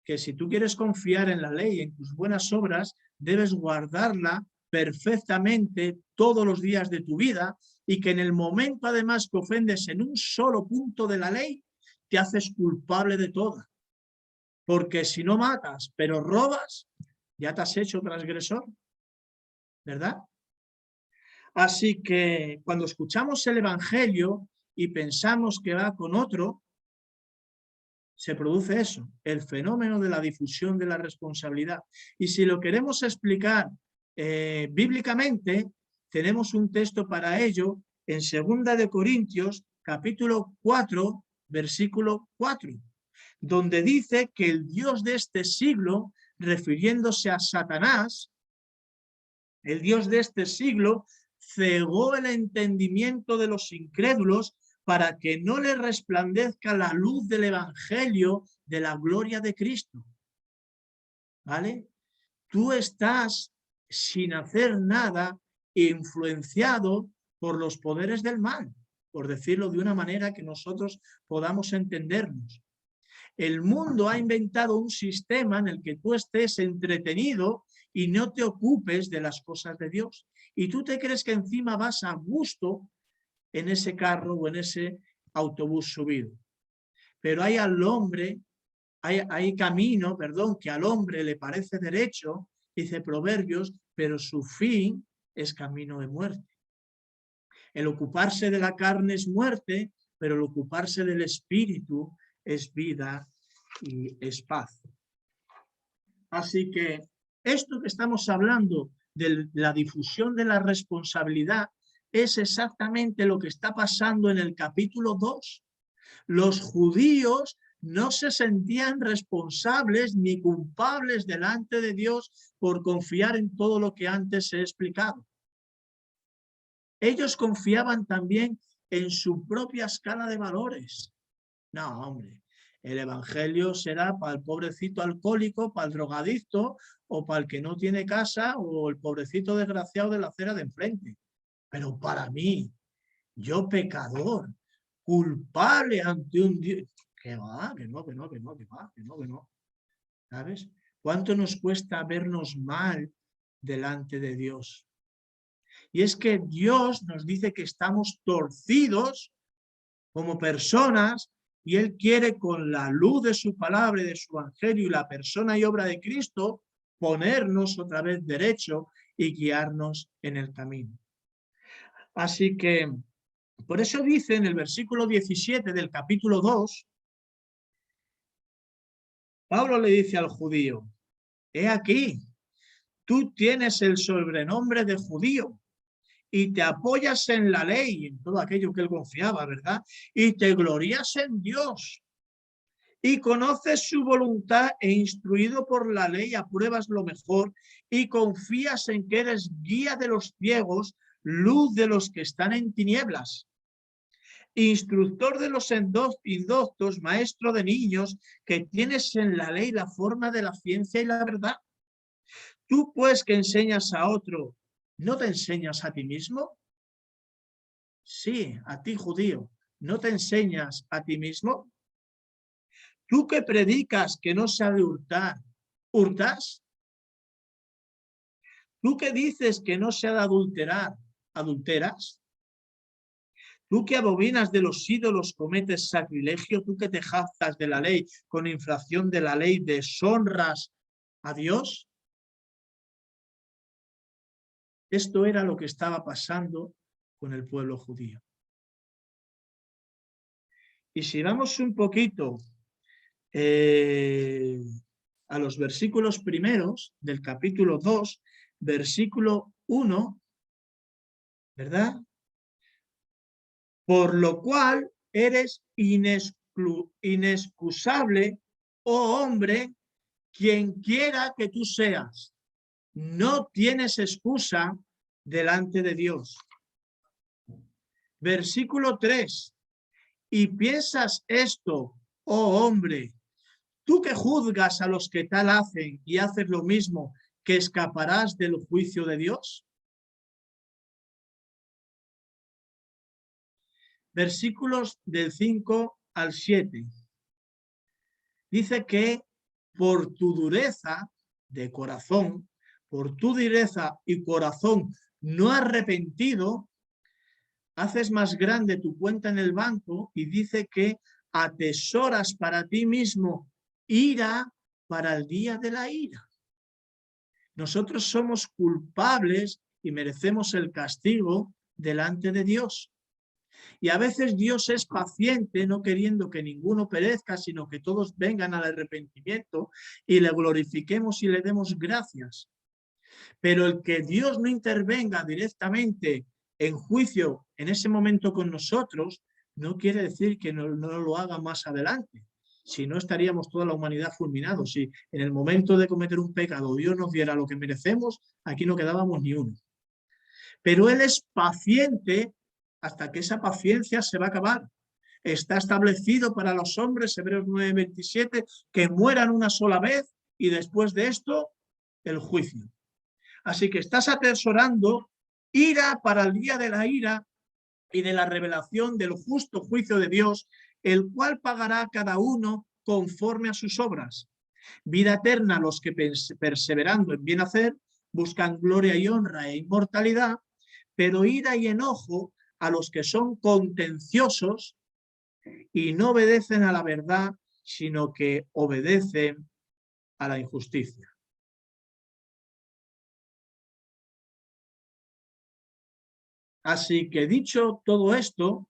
que si tú quieres confiar en la ley, en tus buenas obras, debes guardarla perfectamente todos los días de tu vida y que en el momento además que ofendes en un solo punto de la ley, te haces culpable de toda. Porque si no matas, pero robas, ya te has hecho transgresor, ¿verdad? Así que cuando escuchamos el Evangelio y pensamos que va con otro, se produce eso, el fenómeno de la difusión de la responsabilidad. Y si lo queremos explicar bíblicamente, tenemos un texto para ello en 2 de Corintios, capítulo 4, versículo 4, donde dice que el Dios de este siglo, refiriéndose a Satanás, el Dios de este siglo cegó el entendimiento de los incrédulos para que no le resplandezca la luz del Evangelio de la gloria de Cristo. ¿Vale? Tú estás sin hacer nada influenciado por los poderes del mal, por decirlo de una manera que nosotros podamos entendernos. El mundo ha inventado un sistema en el que tú estés entretenido y no te ocupes de las cosas de Dios. Y tú te crees que encima vas a gusto en ese carro o en ese autobús subido. Pero hay camino, que al hombre le parece derecho, dice Proverbios, pero su fin es camino de muerte. El ocuparse de la carne es muerte, pero el ocuparse del espíritu es vida y es paz. Así que esto que estamos hablando de la difusión de la responsabilidad es exactamente lo que está pasando en el capítulo 2. Los judíos no se sentían responsables ni culpables delante de Dios por confiar en todo lo que antes he explicado. Ellos confiaban también en su propia escala de valores. No, hombre, el evangelio será para el pobrecito alcohólico, para el drogadicto o para el que no tiene casa o el pobrecito desgraciado de la acera de enfrente. Pero para mí, yo pecador, culpable ante un Dios, que va, que no. ¿Sabes? ¿Cuánto nos cuesta vernos mal delante de Dios? Y es que Dios nos dice que estamos torcidos como personas y Él quiere con la luz de su palabra y de su evangelio y la persona y obra de Cristo ponernos otra vez derecho y guiarnos en el camino. Así que por eso dice en el versículo 17 del capítulo 2, Pablo le dice al judío, he aquí, tú tienes el sobrenombre de judío y te apoyas en la ley, en todo aquello que él confiaba, ¿verdad? Y te glorías en Dios y conoces su voluntad e instruido por la ley apruebas lo mejor y confías en que eres guía de los ciegos, luz de los que están en tinieblas, instructor de los indoctos, maestro de niños, que tienes en la ley la forma de la ciencia y la verdad. Tú pues que enseñas a otro, ¿no te enseñas a ti mismo? Sí, a ti judío, ¿no te enseñas a ti mismo? Tú que predicas que no se ha de hurtar, ¿hurtas? Tú que dices que no se ha de adulterar, ¿adulteras? Tú que abominas de los ídolos cometes sacrilegio, tú que te jactas de la ley con infracción de la ley deshonras a Dios. Esto era lo que estaba pasando con el pueblo judío. Y si vamos un poquito a los versículos primeros del capítulo 2, versículo 1, ¿verdad? Por lo cual eres inexcusable, oh hombre, quien quiera que tú seas. No tienes excusa delante de Dios. Versículo 3. Y piensas esto, oh hombre, tú que juzgas a los que tal hacen y haces lo mismo, ¿que escaparás del juicio de Dios? Versículos del 5 al 7. Dice que por tu dureza de corazón, por tu dureza y corazón no arrepentido, haces más grande tu cuenta en el banco y dice que atesoras para ti mismo ira para el día de la ira. Nosotros somos culpables y merecemos el castigo delante de Dios. Y a veces Dios es paciente, no queriendo que ninguno perezca, sino que todos vengan al arrepentimiento y le glorifiquemos y le demos gracias. Pero el que Dios no intervenga directamente en juicio en ese momento con nosotros, no quiere decir que no lo haga más adelante. Si no, estaríamos toda la humanidad fulminados. Si en el momento de cometer un pecado Dios nos diera lo que merecemos, aquí no quedábamos ni uno. Pero Él es paciente hasta que esa paciencia se va a acabar. Está establecido para los hombres, Hebreos 9:27, que mueran una sola vez y después de esto, el juicio. Así que estás atesorando ira para el día de la ira y de la revelación del justo juicio de Dios, el cual pagará a cada uno conforme a sus obras. Vida eterna a los que perseverando en bien hacer buscan gloria y honra e inmortalidad, pero ira y enojo a los que son contenciosos y no obedecen a la verdad, sino que obedecen a la injusticia. Así que dicho todo esto,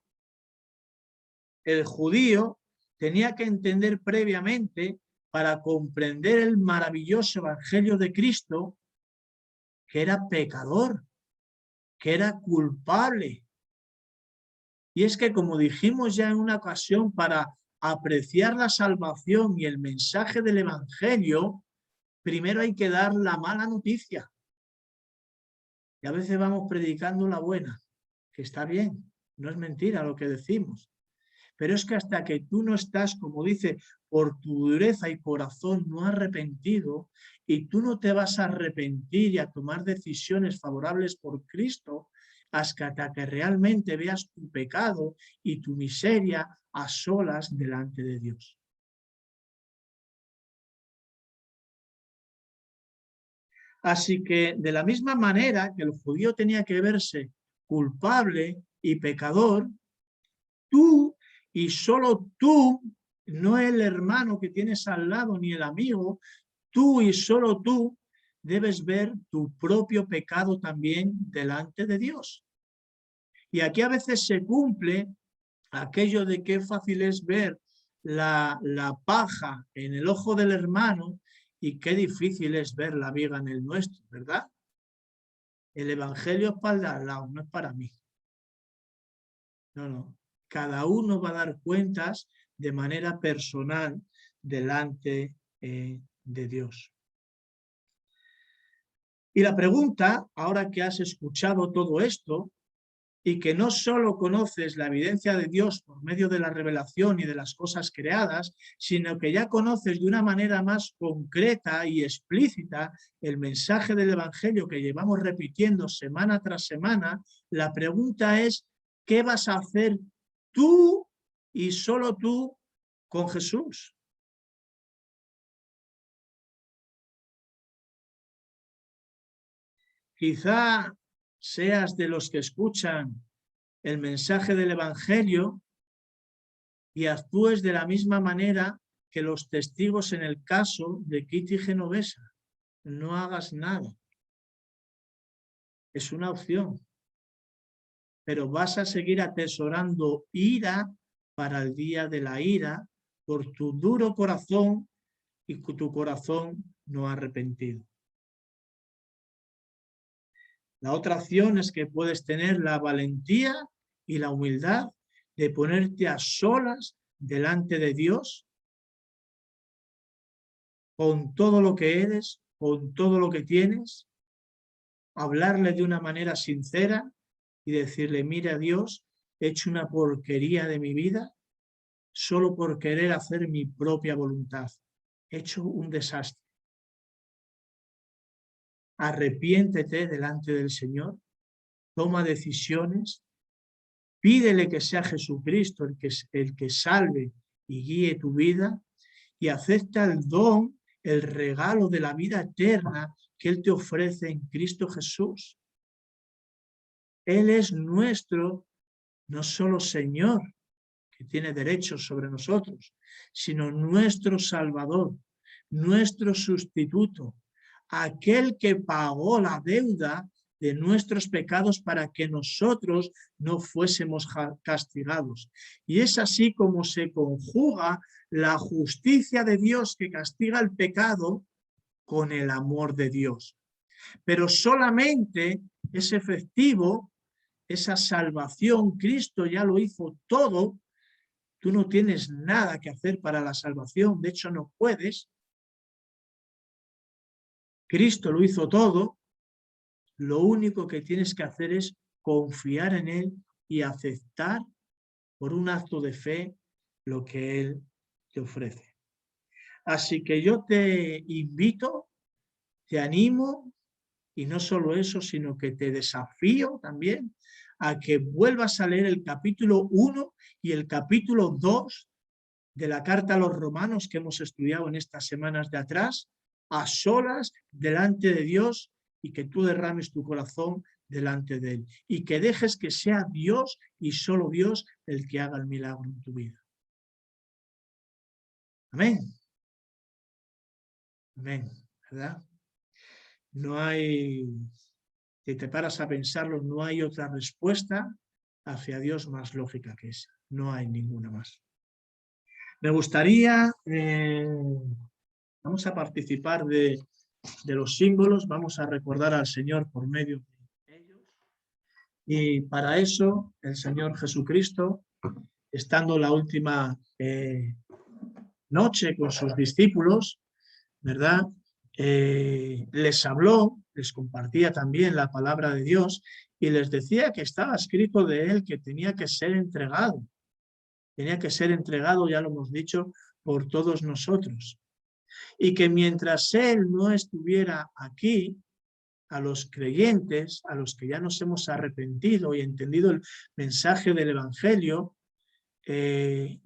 el judío tenía que entender previamente, para comprender el maravilloso evangelio de Cristo, que era pecador, que era culpable. Y es que, como dijimos ya en una ocasión, para apreciar la salvación y el mensaje del evangelio, primero hay que dar la mala noticia. Y a veces vamos predicando la buena, que está bien, no es mentira lo que decimos. Pero es que hasta que tú no estás, como dice, por tu dureza y corazón no arrepentido, y tú no te vas a arrepentir y a tomar decisiones favorables por Cristo, hasta que realmente veas tu pecado y tu miseria a solas delante de Dios. Así que de la misma manera que el judío tenía que verse culpable y pecador, tú y solo tú, no el hermano que tienes al lado ni el amigo, tú y solo tú debes ver tu propio pecado también delante de Dios. Y aquí a veces se cumple aquello de qué fácil es ver la paja en el ojo del hermano y qué difícil es ver la viga en el nuestro, ¿verdad? El evangelio es para el de al lado, no es para mí. No. Cada uno va a dar cuentas de manera personal delante de Dios. Y la pregunta, ahora que has escuchado todo esto, y que no solo conoces la evidencia de Dios por medio de la revelación y de las cosas creadas, sino que ya conoces de una manera más concreta y explícita el mensaje del evangelio que llevamos repitiendo semana tras semana, la pregunta es, ¿qué vas a hacer tú y solo tú con Jesús? Quizá seas de los que escuchan el mensaje del evangelio y actúes de la misma manera que los testigos en el caso de Kitty Genovesa. No hagas nada. Es una opción. Pero vas a seguir atesorando ira para el día de la ira por tu duro corazón y tu corazón no arrepentido. La otra opción es que puedes tener la valentía y la humildad de ponerte a solas delante de Dios con todo lo que eres, con todo lo que tienes, hablarle de una manera sincera y decirle: mira, Dios, he hecho una porquería de mi vida solo por querer hacer mi propia voluntad. He hecho un desastre. Arrepiéntete delante del Señor, toma decisiones, pídele que sea Jesucristo el que salve y guíe tu vida, y acepta el don, el regalo de la vida eterna que Él te ofrece en Cristo Jesús. Él es nuestro, no solo Señor, que tiene derechos sobre nosotros, sino nuestro Salvador, nuestro sustituto, aquel que pagó la deuda de nuestros pecados para que nosotros no fuésemos castigados. Y es así como se conjuga la justicia de Dios que castiga el pecado con el amor de Dios. Pero solamente es efectivo esa salvación. Cristo ya lo hizo todo. Tú no tienes nada que hacer para la salvación, de hecho no puedes. Cristo lo hizo todo. Lo único que tienes que hacer es confiar en Él y aceptar por un acto de fe lo que Él te ofrece. Así que yo te invito, te animo, y no solo eso, sino que te desafío también a que vuelvas a leer el capítulo 1 y el capítulo 2 de la carta a los romanos que hemos estudiado en estas semanas de atrás, a solas delante de Dios, y que tú derrames tu corazón delante de Él y que dejes que sea Dios y solo Dios el que haga el milagro en tu vida. Amén. Amén, ¿verdad? No hay, si te paras a pensarlo, no hay otra respuesta hacia Dios más lógica que esa. No hay ninguna más. Me gustaría, vamos a participar de los símbolos, vamos a recordar al Señor por medio de ellos. Y para eso, el Señor Jesucristo, estando la última noche con sus discípulos, ¿verdad? Les habló, les compartía también la palabra de Dios y les decía que estaba escrito de Él que tenía que ser entregado. Tenía que ser entregado, ya lo hemos dicho, por todos nosotros. Y que mientras Él no estuviera aquí, a los creyentes, a los que ya nos hemos arrepentido y entendido el mensaje del Evangelio,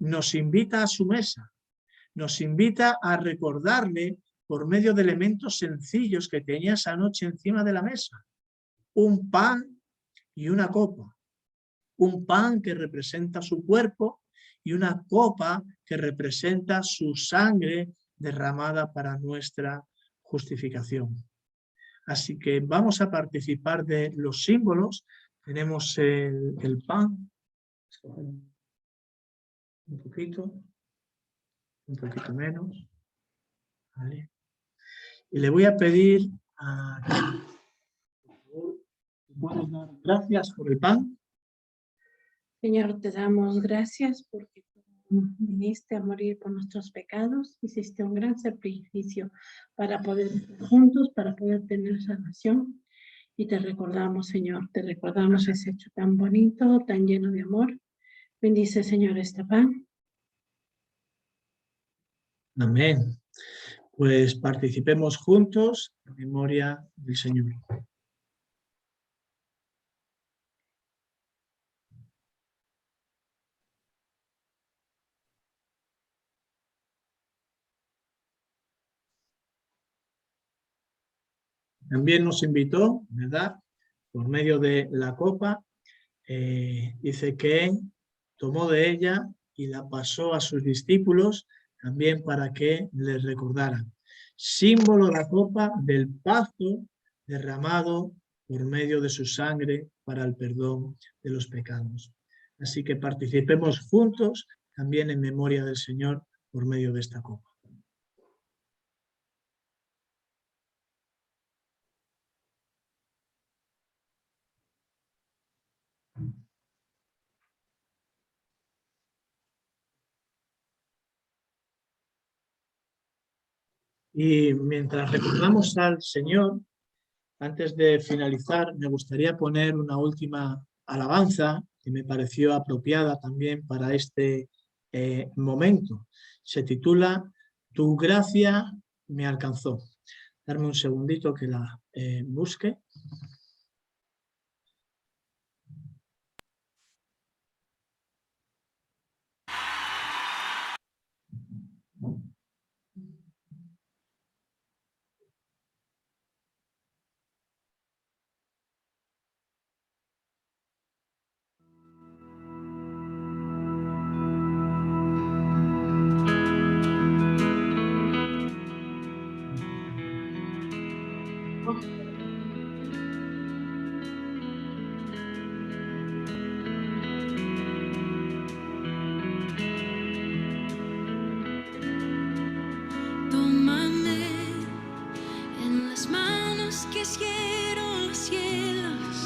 nos invita a su mesa, nos invita a recordarle por medio de elementos sencillos que tenía esa noche encima de la mesa. Un pan y una copa. Un pan que representa su cuerpo y una copa que representa su sangre derramada para nuestra justificación. Así que vamos a participar de los símbolos. Tenemos el pan. Un poquito menos. ¿Vale? Y le voy a pedir a ¿puedes dar gracias por el pan? Señor, te damos gracias porque tú viniste a morir por nuestros pecados, hiciste un gran sacrificio para poder estar juntos, para poder tener salvación. Y te recordamos, Señor, te recordamos ese hecho tan bonito, tan lleno de amor. Bendice, Señor, este pan. Amén. Pues participemos juntos en memoria del Señor. También nos invitó, ¿verdad? Por medio de la copa, dice que tomó de ella y la pasó a sus discípulos también para que les recordaran. Símbolo de la copa del pacto derramado por medio de su sangre para el perdón de los pecados. Así que participemos juntos también en memoria del Señor por medio de esta copa. Y mientras recordamos al Señor, antes de finalizar, me gustaría poner una última alabanza que me pareció apropiada también para este momento. Se titula Tu gracia me alcanzó. Darme un segundito que la busque. Tómame en las manos que hicieron los cielos.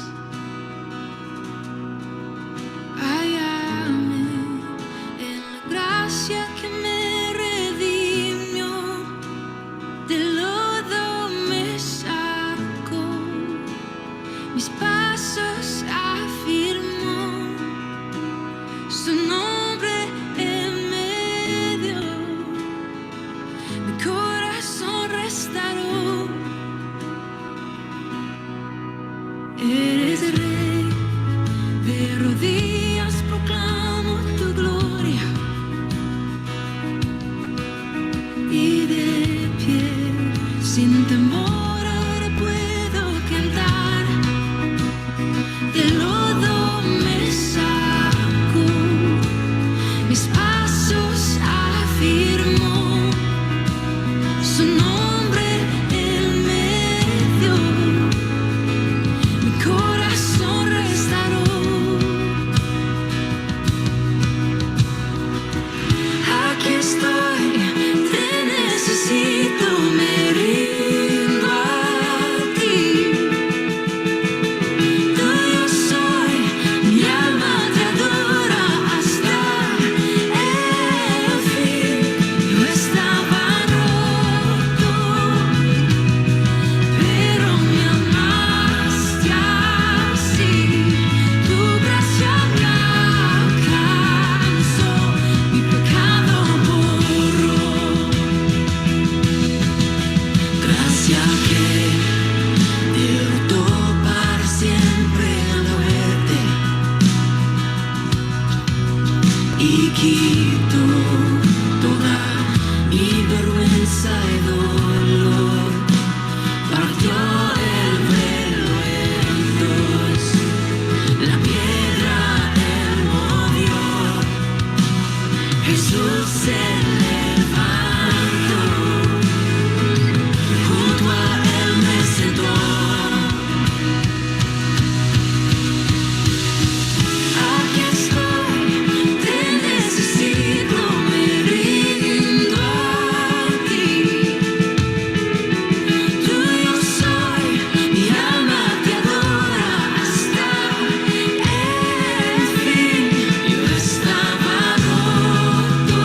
Hállame en la gracia que me redimió. Del lodo me sacó, mis pasos afirmó. Su nombre en medio, mi corazón restauró. Eres rey, de rodillas proclamo tu gloria. Y de pie, sin temor ahora puedo cantar. Del lodo me sacó, mis pasos afirmó. Su nombre en medio, mi corazón restauró. Aquí estoy, te necesito, me rindo a ti. Tuyo soy, mi alma te adora hasta el fin. Yo estaba roto, pero me amaste así. Tu gracia me alcanzó, mi pecado borró. Gracia que derrotó para siempre la muerte y quitó toda mi vergüenza y dolor. Partió el velo en dos, la piedra él movió. Jesús se levantó, junto a él me sentó. Aquí estoy, te necesito, me rindo a ti. Tuyo soy, mi alma te adora hasta el fin. Yo estaba roto,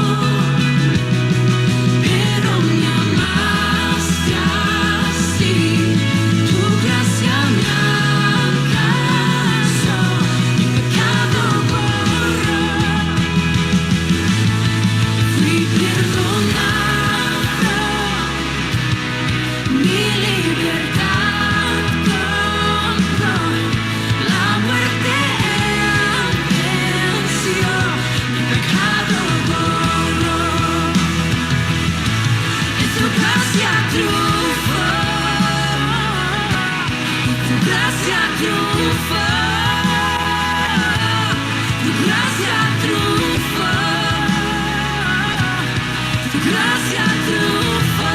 pero me amaste así. Tu gracia me alcanzó, mi pecado borró. Fui perdonado, mi libertad compró. La muerte él venció, mi pecado borró. En tu gracia triunfó, tu gracia triunfó, tu gracia triunfó, tu gracia triunfó.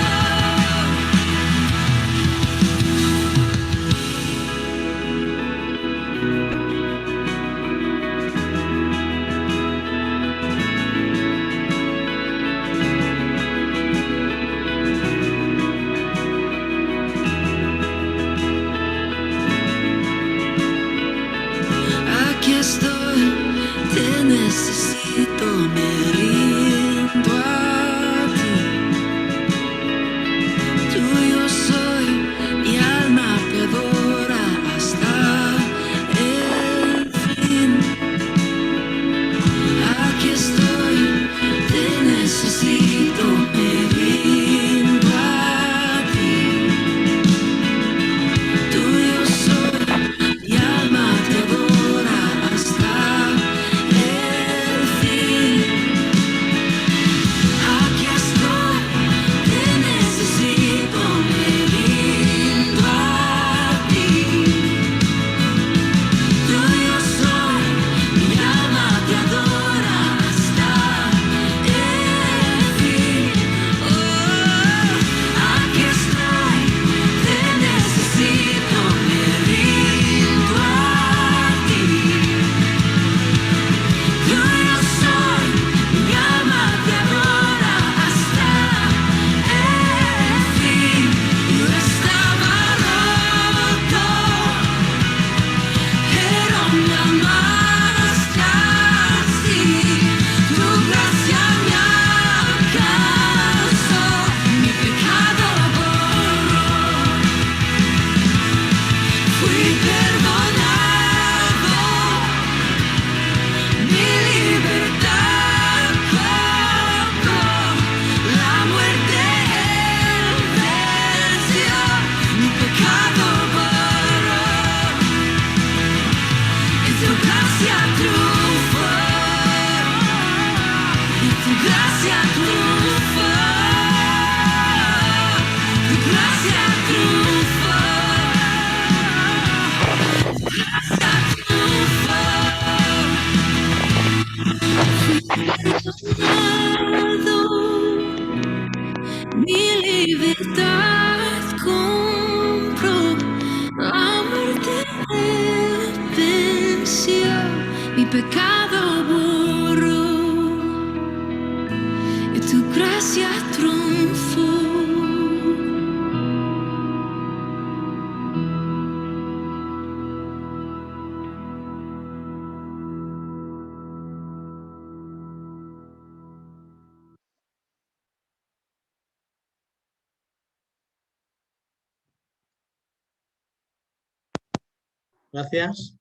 Gracias.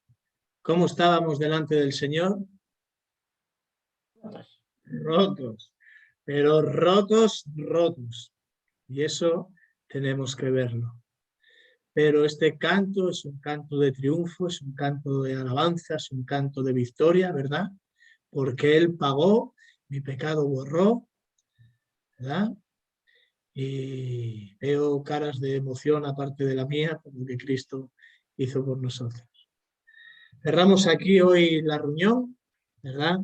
¿Cómo estábamos delante del Señor? Rotos. Pero rotos, rotos. Y eso tenemos que verlo. Pero este canto es un canto de triunfo, es un canto de alabanza, es un canto de victoria, ¿verdad? Porque Él pagó, mi pecado borró, ¿verdad? Y veo caras de emoción aparte de la mía, por lo que Cristo hizo por nosotros. Cerramos aquí hoy la reunión, ¿verdad?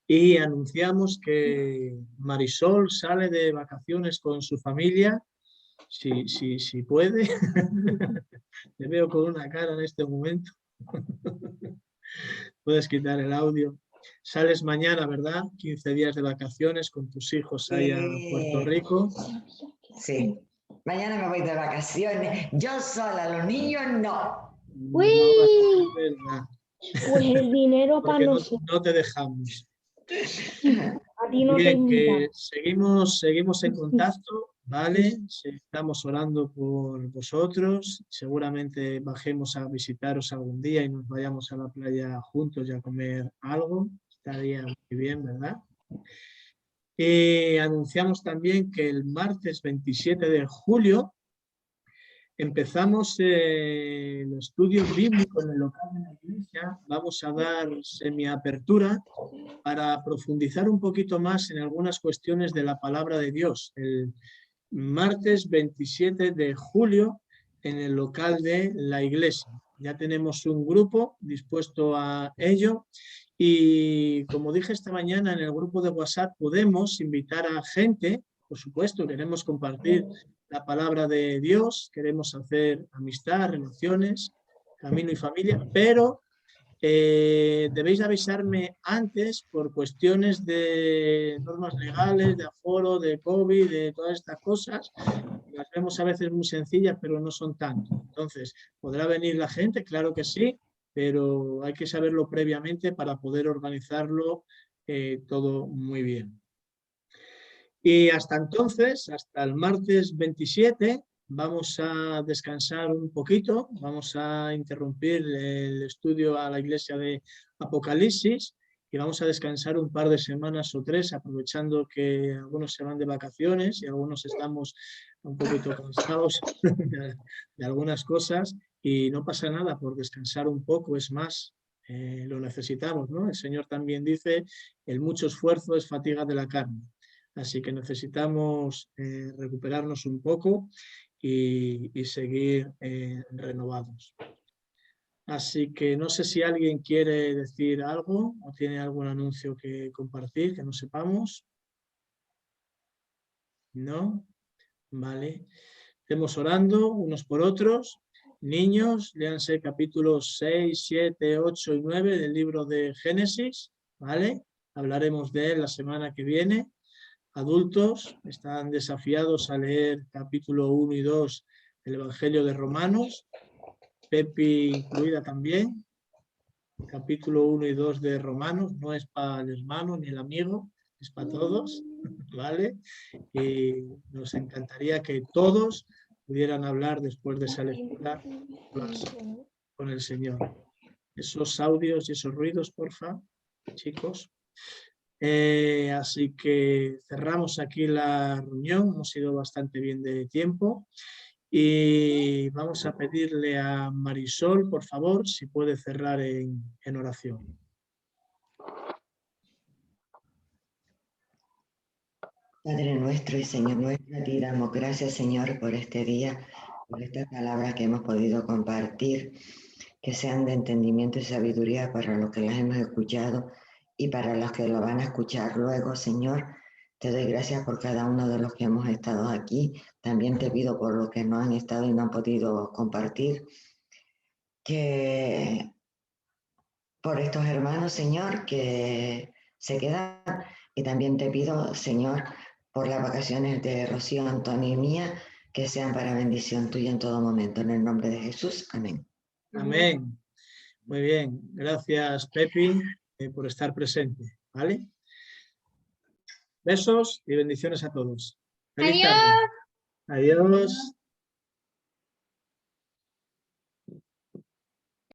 Y anunciamos que Marisol sale de vacaciones con su familia, si puede. Te veo con una cara en este momento. Puedes quitar el audio. Sales mañana, ¿verdad? 15 días de vacaciones con tus hijos ahí a Puerto Rico. Sí. Mañana me voy de vacaciones. Yo sola, los niños no. ¡Uy! No, es verdad. Pues el dinero para Porque nosotros. no te dejamos. A ti no te Bien, que invitamos. seguimos en contacto, ¿vale? Estamos orando por vosotros. Seguramente bajemos a visitaros algún día y nos vayamos a la playa juntos y a comer algo. Estaría muy bien, ¿verdad? Anunciamos también que el martes 27 de julio empezamos el estudio bíblico en el local de la iglesia. Vamos a dar semiapertura para profundizar un poquito más en algunas cuestiones de la palabra de Dios. El martes 27 de julio en el local de la iglesia. Ya tenemos un grupo dispuesto a ello y como dije esta mañana en el grupo de WhatsApp, podemos invitar a gente, por supuesto, queremos compartir la palabra de Dios, queremos hacer amistad, relaciones, camino y familia, pero debéis avisarme antes por cuestiones de normas legales, de aforo, de COVID, de todas estas cosas. Las vemos a veces muy sencillas, pero no son tanto. Entonces, ¿podrá venir la gente? Claro que sí, pero hay que saberlo previamente para poder organizarlo todo muy bien. Y hasta entonces, hasta el martes 27, vamos a descansar un poquito, vamos a interrumpir el estudio a la iglesia de Apocalipsis y vamos a descansar un par de semanas o 3, aprovechando que algunos se van de vacaciones y algunos estamos un poquito cansados de algunas cosas y no pasa nada por descansar un poco, es más, lo necesitamos, ¿no? El Señor también dice, el mucho esfuerzo es fatiga de la carne. Así que necesitamos recuperarnos un poco y seguir renovados. Así que no sé si alguien quiere decir algo o tiene algún anuncio que compartir que no sepamos. ¿No? Vale. Estemos orando unos por otros. Niños, léanse capítulos 6, 7, 8 y 9 del libro de Génesis. ¿Vale? Hablaremos de él la semana que viene. Adultos están desafiados a leer capítulo 1 y 2 del Evangelio de Romanos, Pepi incluida también, capítulo 1 y 2 de Romanos, no es para el hermano ni el amigo, es para todos, ¿vale? Y nos encantaría que todos pudieran hablar después de esa lectura con el Señor. Esos audios y esos ruidos, porfa, chicos. Así que cerramos aquí la reunión, hemos ido bastante bien de tiempo y vamos a pedirle a Marisol, por favor, si puede cerrar en oración. Padre nuestro y Señor nuestro, a ti damos gracias, Señor, por este día, por estas palabras que hemos podido compartir, que sean de entendimiento y sabiduría para los que las hemos escuchado y para los que lo van a escuchar luego, Señor. Te doy gracias por cada uno de los que hemos estado aquí. También te pido por los que no han estado y no han podido compartir, que por estos hermanos, Señor, que se quedan. Y también te pido, Señor, por las vacaciones de Rocío, Antonio y mía, que sean para bendición tuya en todo momento. En el nombre de Jesús. Amén. Amén. Muy bien. Gracias, Pepi, por estar presente. ¿Vale? Besos y bendiciones a todos. ¡Feliz tarde! Adiós.